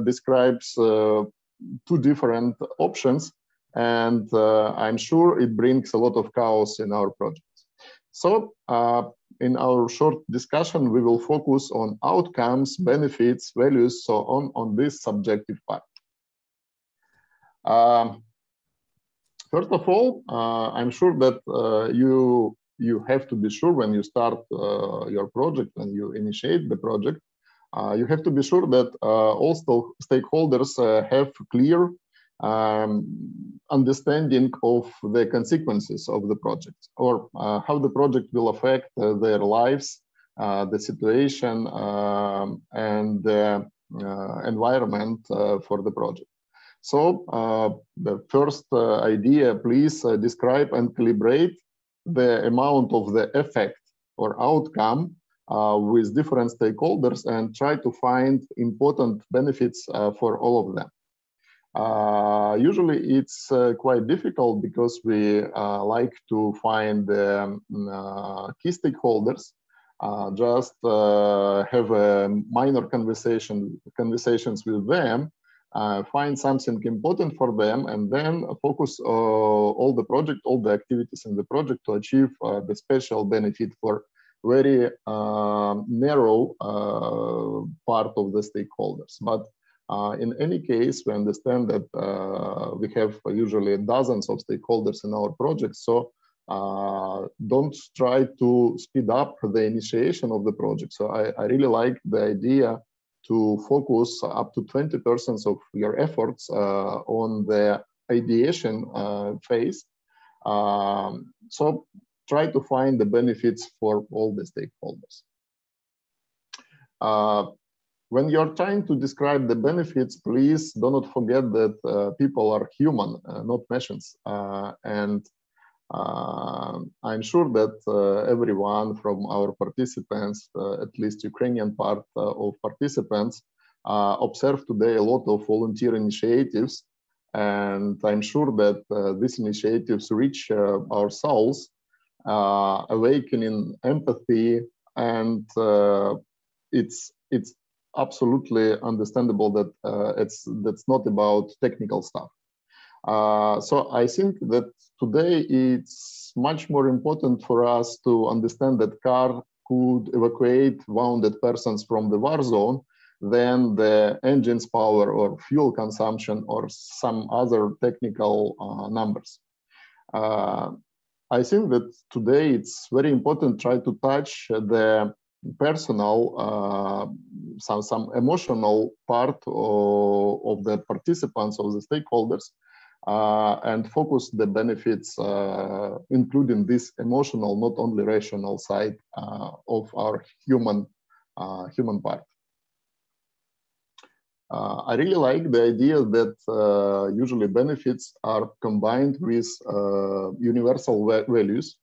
describes two different options, and I'm sure it brings a lot of chaos in our projects. So in our short discussion, we will focus on outcomes, benefits, values, so on this subjective part. First of all, I'm sure that you have to be sure when you start your project, when you initiate the project, you have to be sure that all stakeholders have clear understanding of the consequences of the project, or how the project will affect their lives, the situation, and the environment for the project. So the first idea, please describe and calibrate the amount of the effect or outcome with different stakeholders and try to find important benefits for all of them. Usually it's quite difficult because we like to find key stakeholders, just have a minor conversations with them, find something important for them, and then focus all the project, all the activities in the project to achieve the special benefit for very narrow part of the stakeholders. But in any case, we understand that we have usually dozens of stakeholders in our project, so don't try to speed up the initiation of the project. So I really like the idea to focus up to 20% of your efforts on the ideation phase. So try to find the benefits for all the stakeholders. When you're trying to describe the benefits, please do not forget that people are human, not machines. And I'm sure that everyone from our participants, at least Ukrainian part of participants, observe today a lot of volunteer initiatives. And I'm sure that these initiatives reach our souls, awakening empathy, and it's absolutely understandable that that's not about technical stuff. So I think that today it's much more important for us to understand that car could evacuate wounded persons from the war zone than the engine's power or fuel consumption or some other technical numbers. I think that today it's very important to try to touch the personal, some emotional part of the participants, of the stakeholders, and focus the benefits, including this emotional, not only rational side of our human part. I really like the idea that usually benefits are combined with universal values: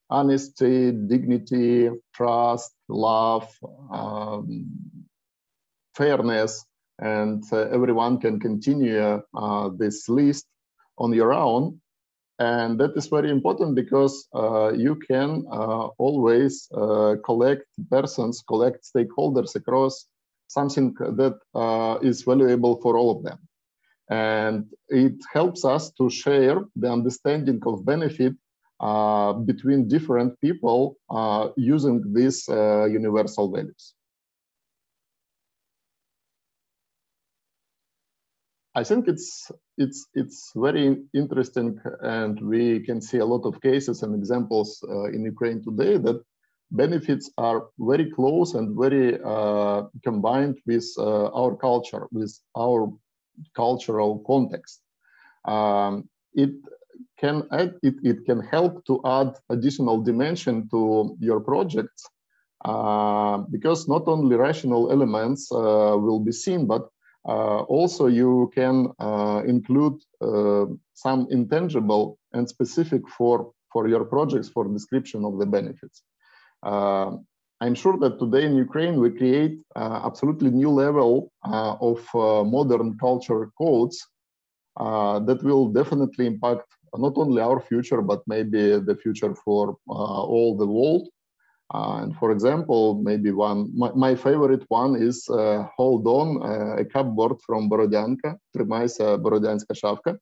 honesty, dignity, trust, love, fairness, and everyone can continue this list on your own. And that is very important because you can always collect persons, collect stakeholders across something that is valuable for all of them. And it helps us to share the understanding of benefit between different people using these universal values. I think it's very interesting, and we can see a lot of cases and examples in Ukraine today that benefits are very close and very combined with our culture, with our cultural context. It can help to add additional dimension to your projects because not only rational elements will be seen, but also you can include some intangible and specific for your projects for description of the benefits. I'm sure that today in Ukraine we create absolutely new level of modern culture codes that will definitely impact not only our future, but maybe the future for all the world. And for example, maybe my favorite one is Hold On, a cupboard from Borodyanka, Тримайся, Borodyanska шавка.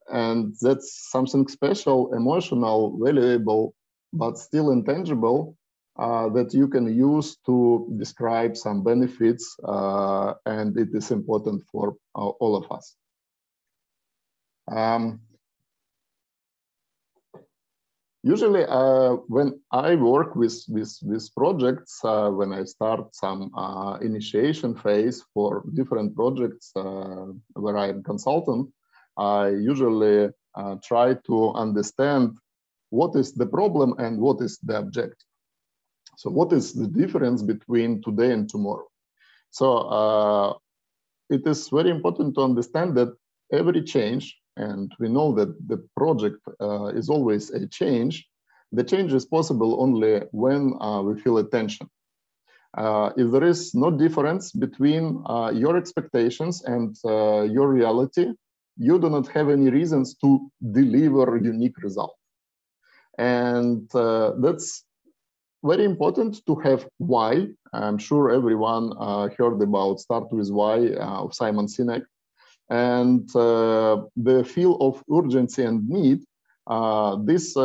And that's something special, emotional, valuable, but still intangible that you can use to describe some benefits, and it is important for all of us. Usually, when I work with projects, when I start some initiation phase for different projects where I'm consultant, I usually try to understand what is the problem and what is the objective. So what is the difference between today and tomorrow? So it is very important to understand that every change, and we know that the project is always a change, the change is possible only when we feel a tension. If there is no difference between your expectations and your reality, you do not have any reasons to deliver unique results. And that's very important to have why. I'm sure everyone heard about Start With Why of Simon Sinek. And the feel of urgency and need, these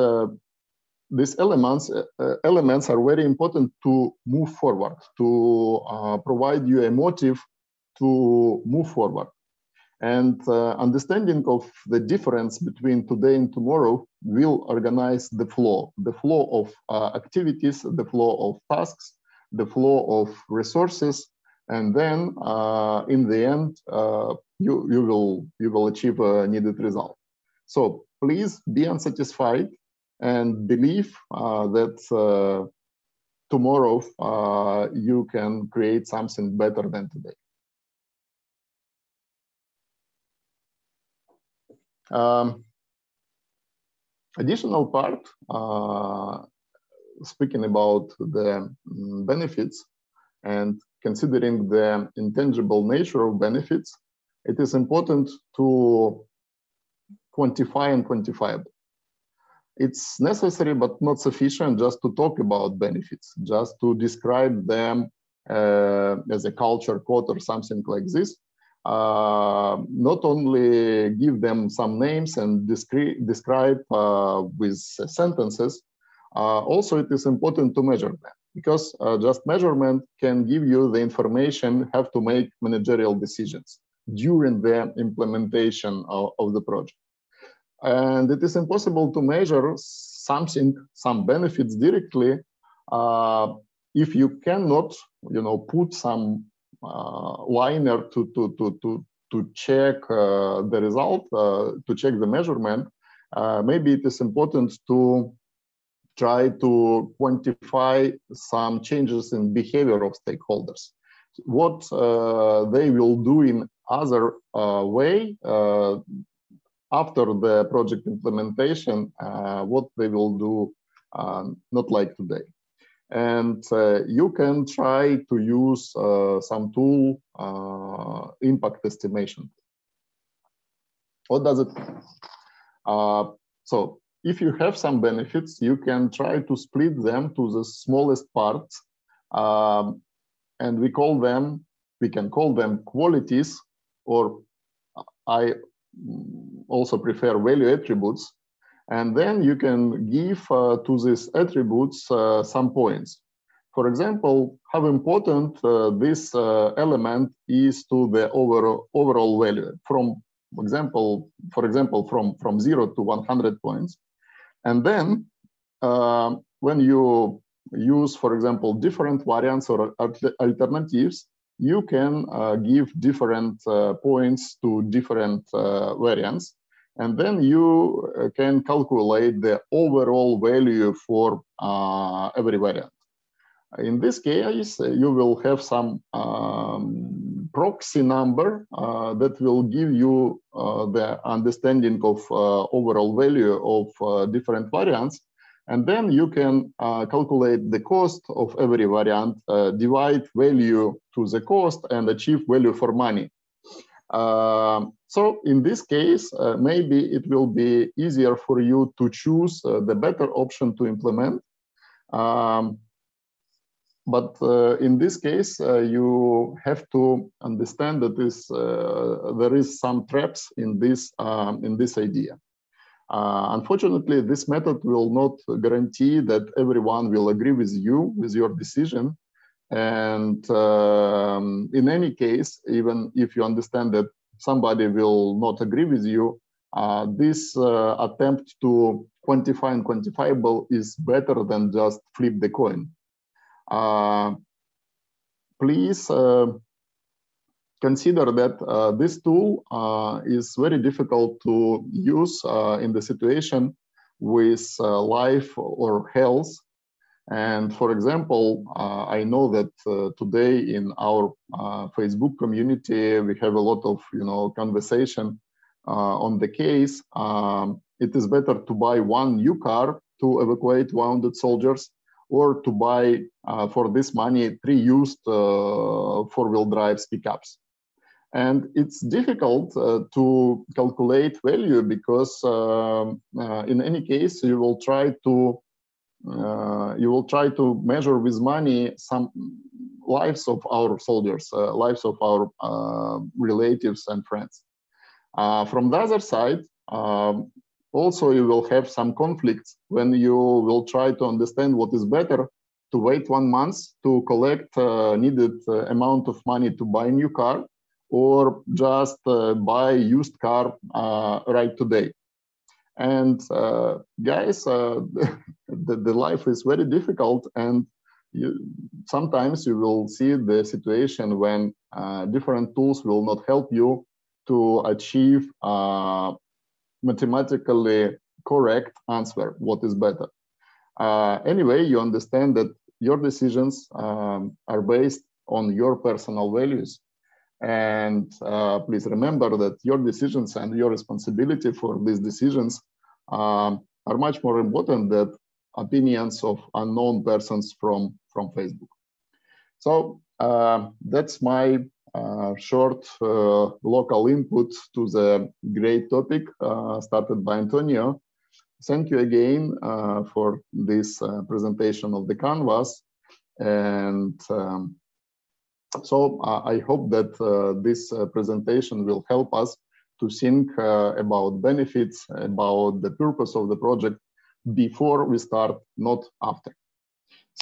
elements are very important to move forward, to provide you a motive to move forward. And understanding of the difference between today and tomorrow will organize the flow of activities, the flow of tasks, the flow of resources, and then in the end, you will achieve a needed result. So please be unsatisfied and believe that tomorrow you can create something better than today. Additional part, speaking about the benefits and considering the intangible nature of benefits, it is important to quantify and quantifiable. It's necessary but not sufficient just to talk about benefits, just to describe them as a culture code or something like this. Not only give them some names and describe with sentences, also it is important to measure them, because just measurement can give you the information, have to make managerial decisions during the implementation of the project. And it is impossible to measure some benefits directly if you cannot, put some liner to check the result, to check the measurement. Maybe it is important to try to quantify some changes in behavior of stakeholders, what they will do in other way after the project implementation, what they will do not like today. And you can try to use some tool, impact estimation. What does it mean? So if you have some benefits, you can try to split them to the smallest parts, and we can call them qualities, or I also prefer value attributes. And then you can give to these attributes some points. For example, how important this element is to the overall value, for example, from 0 to 100 points. And then when you use, for example, different variants or alternatives, you can give different points to different variants. And then you can calculate the overall value for every variant. In this case, you will have some proxy number that will give you the understanding of overall value of different variants. And then you can calculate the cost of every variant, divide value to the cost, and achieve value for money. So in this case, maybe it will be easier for you to choose the better option to implement. But in this case, you have to understand that there is some traps in this idea. Unfortunately, this method will not guarantee that everyone will agree with you, with your decision. And in any case, even if you understand that somebody will not agree with you, this attempt to quantify and quantifiable is better than just flip the coin. Please consider that this tool is very difficult to use in the situation with life or health. And for example, I know that today in our Facebook community, we have a lot of conversation on the case. It is better to buy one new car to evacuate wounded soldiers, or to buy for this money 3 used four-wheel drive pickups. And it's difficult to calculate value because in any case you will try to measure with money some lives of our soldiers, lives of our relatives and friends. From the other side, also you will have some conflicts when you will try to understand what is better: to wait 1 month to collect needed amount of money to buy a new car, or just buy used car right today. And guys, the life is very difficult, and sometimes you will see the situation when different tools will not help you to achieve mathematically correct answer, what is better. Anyway, you understand that your decisions are based on your personal values. And please remember that your decisions and your responsibility for these decisions are much more important than opinions of unknown persons from Facebook. So that's my short local input to the great topic started by Antonio. Thank you again for this presentation of the Canvas. And so I hope that this presentation will help us to think about benefits, about the purpose of the project before we start, not after.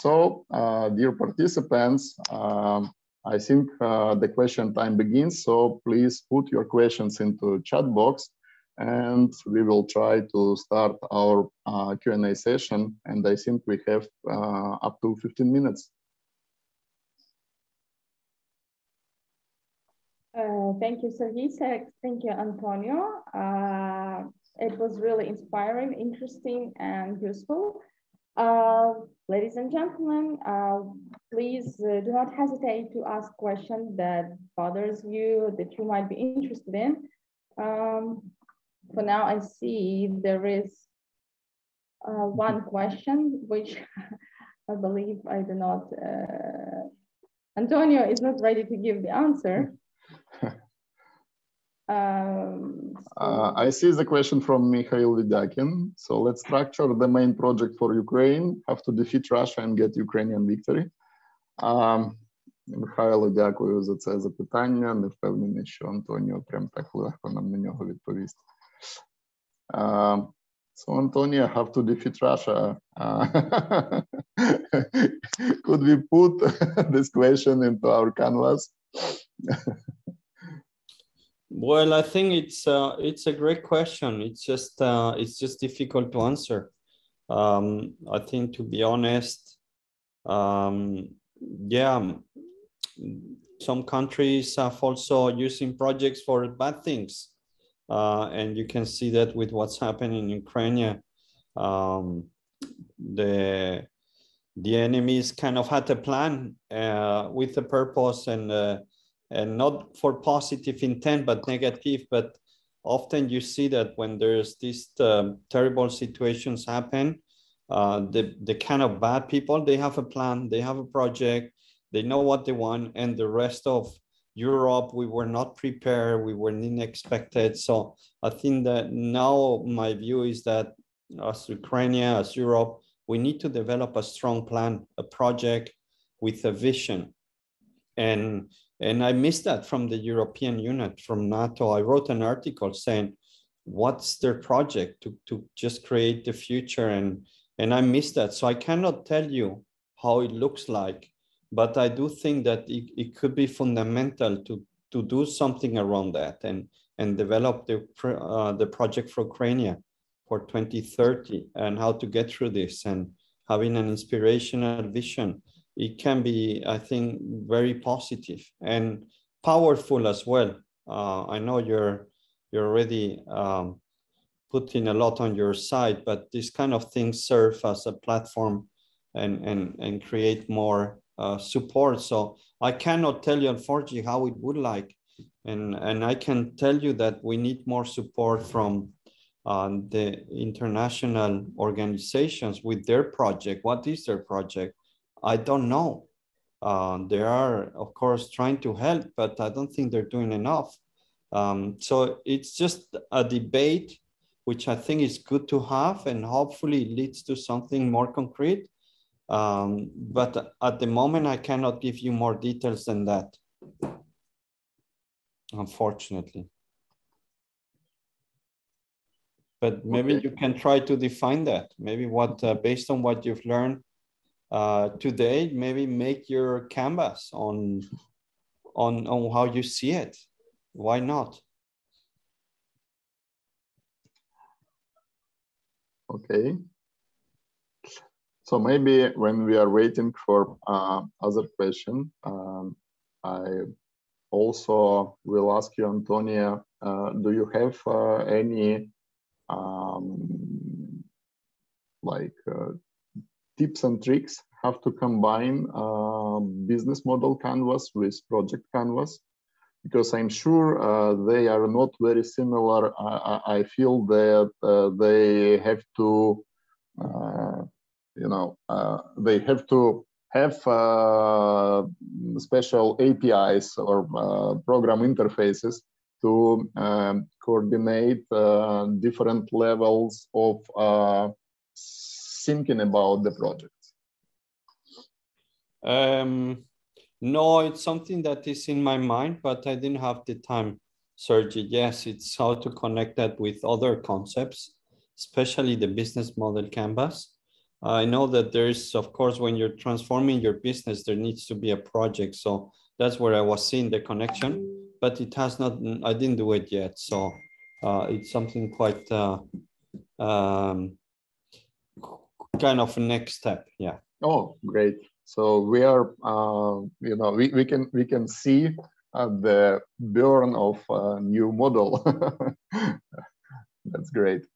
So, dear participants, I think the question time begins. So please put your questions into chat box, and we will try to start our Q&A session. And I think we have up to 15 minutes. Thank you, Sergey. Thank you, Antonio. It was really inspiring, interesting, and useful. Ladies and gentlemen, please do not hesitate to ask questions that bothers you, that you might be interested in. For now, I see there is one question, which I believe I do not, Antonio is not ready to give the answer. I see the question from Mikhail Vidyakin. So let's structure the main project for Ukraine, have to defeat Russia and get Ukrainian victory. Михайло, дякую за це запитання. Не впевнений, що Антоніо прям так легко нам на нього відповість. So Antonio, have to defeat Russia. Could we put this question into our canvas? Well, I think it's a great question. It's just difficult to answer. I think, to be honest, yeah, some countries are also using projects for bad things. And you can see that with what's happening in Ukraine. The enemies kind of had a plan with a purpose and not for positive intent, but negative. But often you see that when there's these terrible situations happen, the kind of bad people, they have a plan, they have a project, they know what they want, and the rest of Europe, we were not prepared, we were unexpected. So I think that now my view is that as Ukraine, as Europe, we need to develop a strong plan, a project with a vision. And I missed that from the European Union, from NATO. I wrote an article saying, what's their project to just create the future? And I missed that. So I cannot tell you how it looks like, but I do think that it could be fundamental to do something around that and develop the project for Ukraine for 2030 and how to get through this and having an inspirational vision. It can be, I think, very positive and powerful as well. I know you're already putting a lot on your side, but these kind of things serve as a platform and create more support. So I cannot tell you, unfortunately, how it would like. And I can tell you that we need more support from the international organizations with their project. What is their project? I don't know. They are, of course, trying to help, but I don't think they're doing enough. So it's just a debate, which I think is good to have, and hopefully it leads to something more concrete. But at the moment, I cannot give you more details than that, unfortunately. But maybe you can try to define that. Maybe what, based on what you've learned today, maybe make your canvas on how you see it. Why not? Okay. So maybe when we are waiting for other question, I also will ask you, Antonia, do you have any tips and tricks how to combine business model canvas with project canvas? Because I'm sure they are not very similar. I feel that they have to, they have to have special APIs or program interfaces to coordinate different levels of thinking about the project. No, it's something that is in my mind, but I didn't have the time, Sergey. Yes, it's how to connect that with other concepts, especially the business model canvas. I know that there is, of course, when you're transforming your business, there needs to be a project. So that's where I was seeing the connection, but it has not, I didn't do it yet. So it's something quite kind of a next step. Yeah. Oh, great. So we are, we can see the burn of a new model. That's great.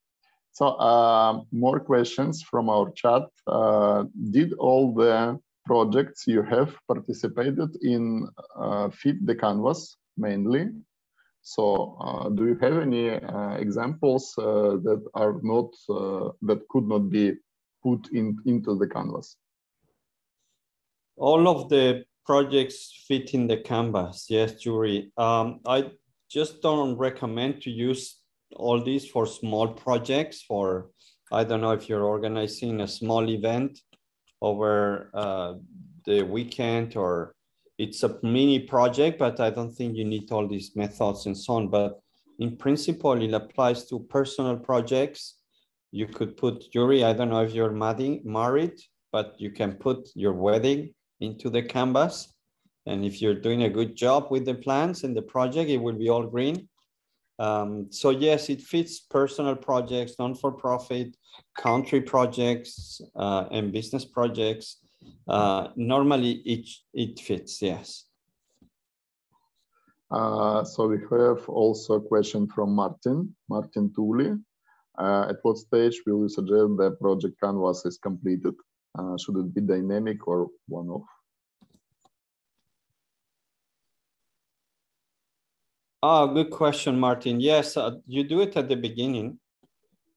So more questions from our chat. Did all the projects you have participated in fit the canvas mainly? So do you have any examples that are not, that could not be put into the canvas? All of the projects fit in the canvas, yes, Yuri. just don't recommend to use all these for small projects. For, I don't know if you're organizing a small event over the weekend, or it's a mini project, but I don't think you need all these methods and so on. But in principle, it applies to personal projects. You could put, Yuri, I don't know if you're married, but you can put your wedding into the canvas. And if you're doing a good job with the plans and the project, it will be all green. So yes, it fits personal projects, non-for-profit, country projects, and business projects. Normally it fits, yes. So we have also a question from Martin Tooley. At what stage will you suggest the project canvas is completed? Should it be dynamic or one-off? Good question, Martin. Yes, you do it at the beginning,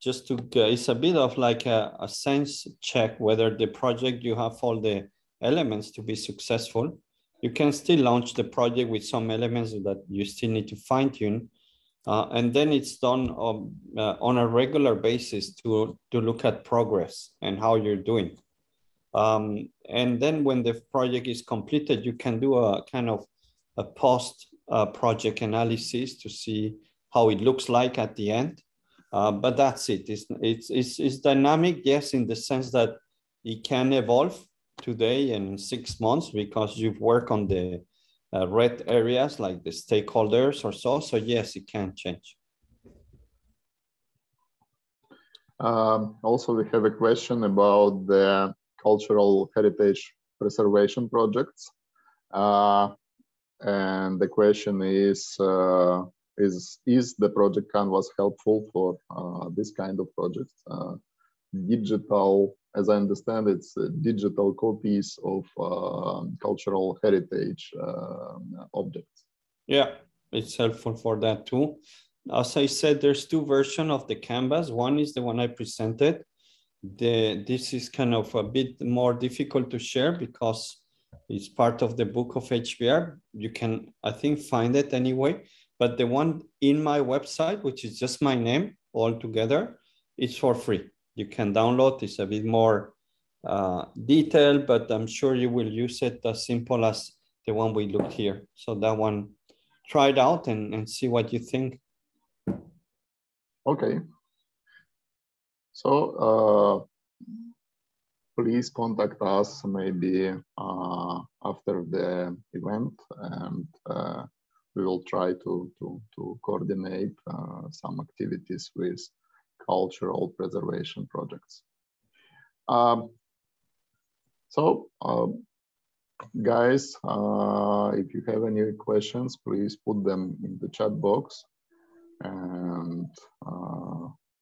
just to, it's a bit of like a sense check whether the project, you have all the elements to be successful. You can still launch the project with some elements that you still need to fine tune. And then it's done on a regular basis to look at progress and how you're doing. And then when the project is completed, you can do a kind of a post project analysis to see how it looks like at the end. But that's it. It's dynamic, yes, in the sense that it can evolve today and in 6 months, because you've worked on the red areas like the stakeholders or so. So yes, it can change. Also, we have a question about the cultural heritage preservation projects. And the question is the project canvas helpful for this kind of projects? Digital, as I understand, it's digital copies of cultural heritage objects. Yeah, it's helpful for that too. As I said, there's 2 versions of the canvas. One is the one I presented. This is kind of a bit more difficult to share because it's part of the book of HBR. You can, I think, find it anyway. But the one in my website, which is just my name all together, it's for free. You can download. It's a bit more detailed, but I'm sure you will use it as simple as the one we looked here. So that one, try it out and see what you think. Okay. So please contact us maybe after the event, and we will try to coordinate some activities with cultural preservation projects. Guys, if you have any questions, please put them in the chat box. And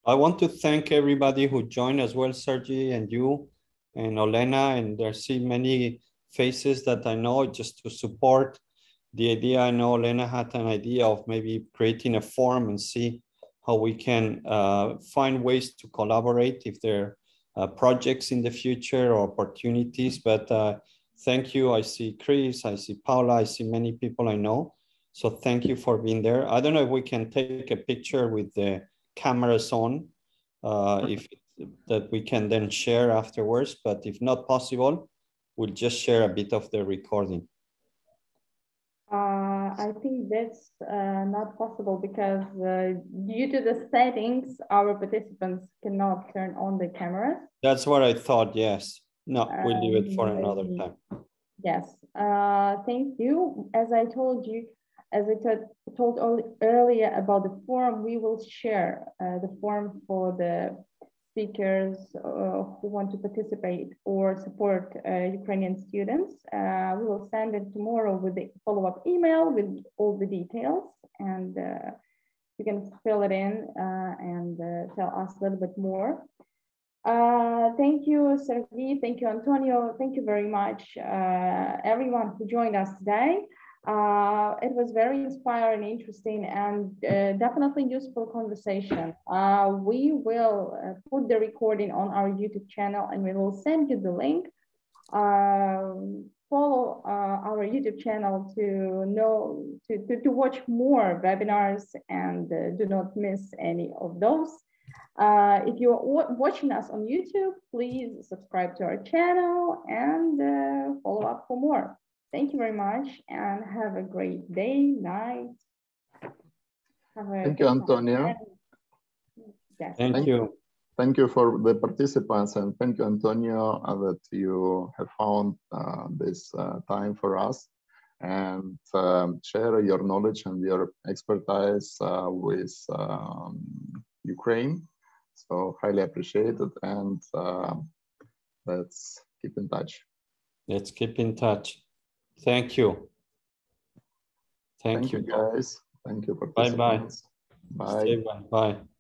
I want to thank everybody who joined as well, Sergey and you and Olena, and there see many faces that I know just to support the idea. I know Olena had an idea of maybe creating a forum and see how we can find ways to collaborate if there are projects in the future or opportunities. But thank you. I see Chris, I see Paula, I see many people I know. So thank you for being there. I don't know if we can take a picture with the cameras on, that we can then share afterwards, but if not possible, we'll just share a bit of the recording. I think that's not possible because due to the settings, our participants cannot turn on the cameras. That's what I thought, yes. No, we'll leave it for another time. Yes, thank you. As I told you, as I told earlier about the forum, we will share the forum for the speakers who want to participate or support Ukrainian students. We will send it tomorrow with the follow-up email with all the details, and you can fill it in and tell us a little bit more. Thank you, Sergey. Thank you, Antonio. Thank you very much, everyone who joined us today. It was very inspiring, interesting, and definitely useful conversation. We will put the recording on our YouTube channel, and we will send you the link Follow our YouTube channel to watch more webinars and do not miss any of those. If you're watching us on YouTube, please subscribe to our channel and follow up for more. Thank you very much and have a great day, night. Thank you, Antonio. Yes. Thank you. Thank you for the participants, and thank you, Antonio, that you have found this time for us and share your knowledge and your expertise with Ukraine. So highly appreciated, and let's keep in touch. Let's keep in touch. Thank you. Thank you, guys. Thank you, participants. Bye-bye. Bye. Bye.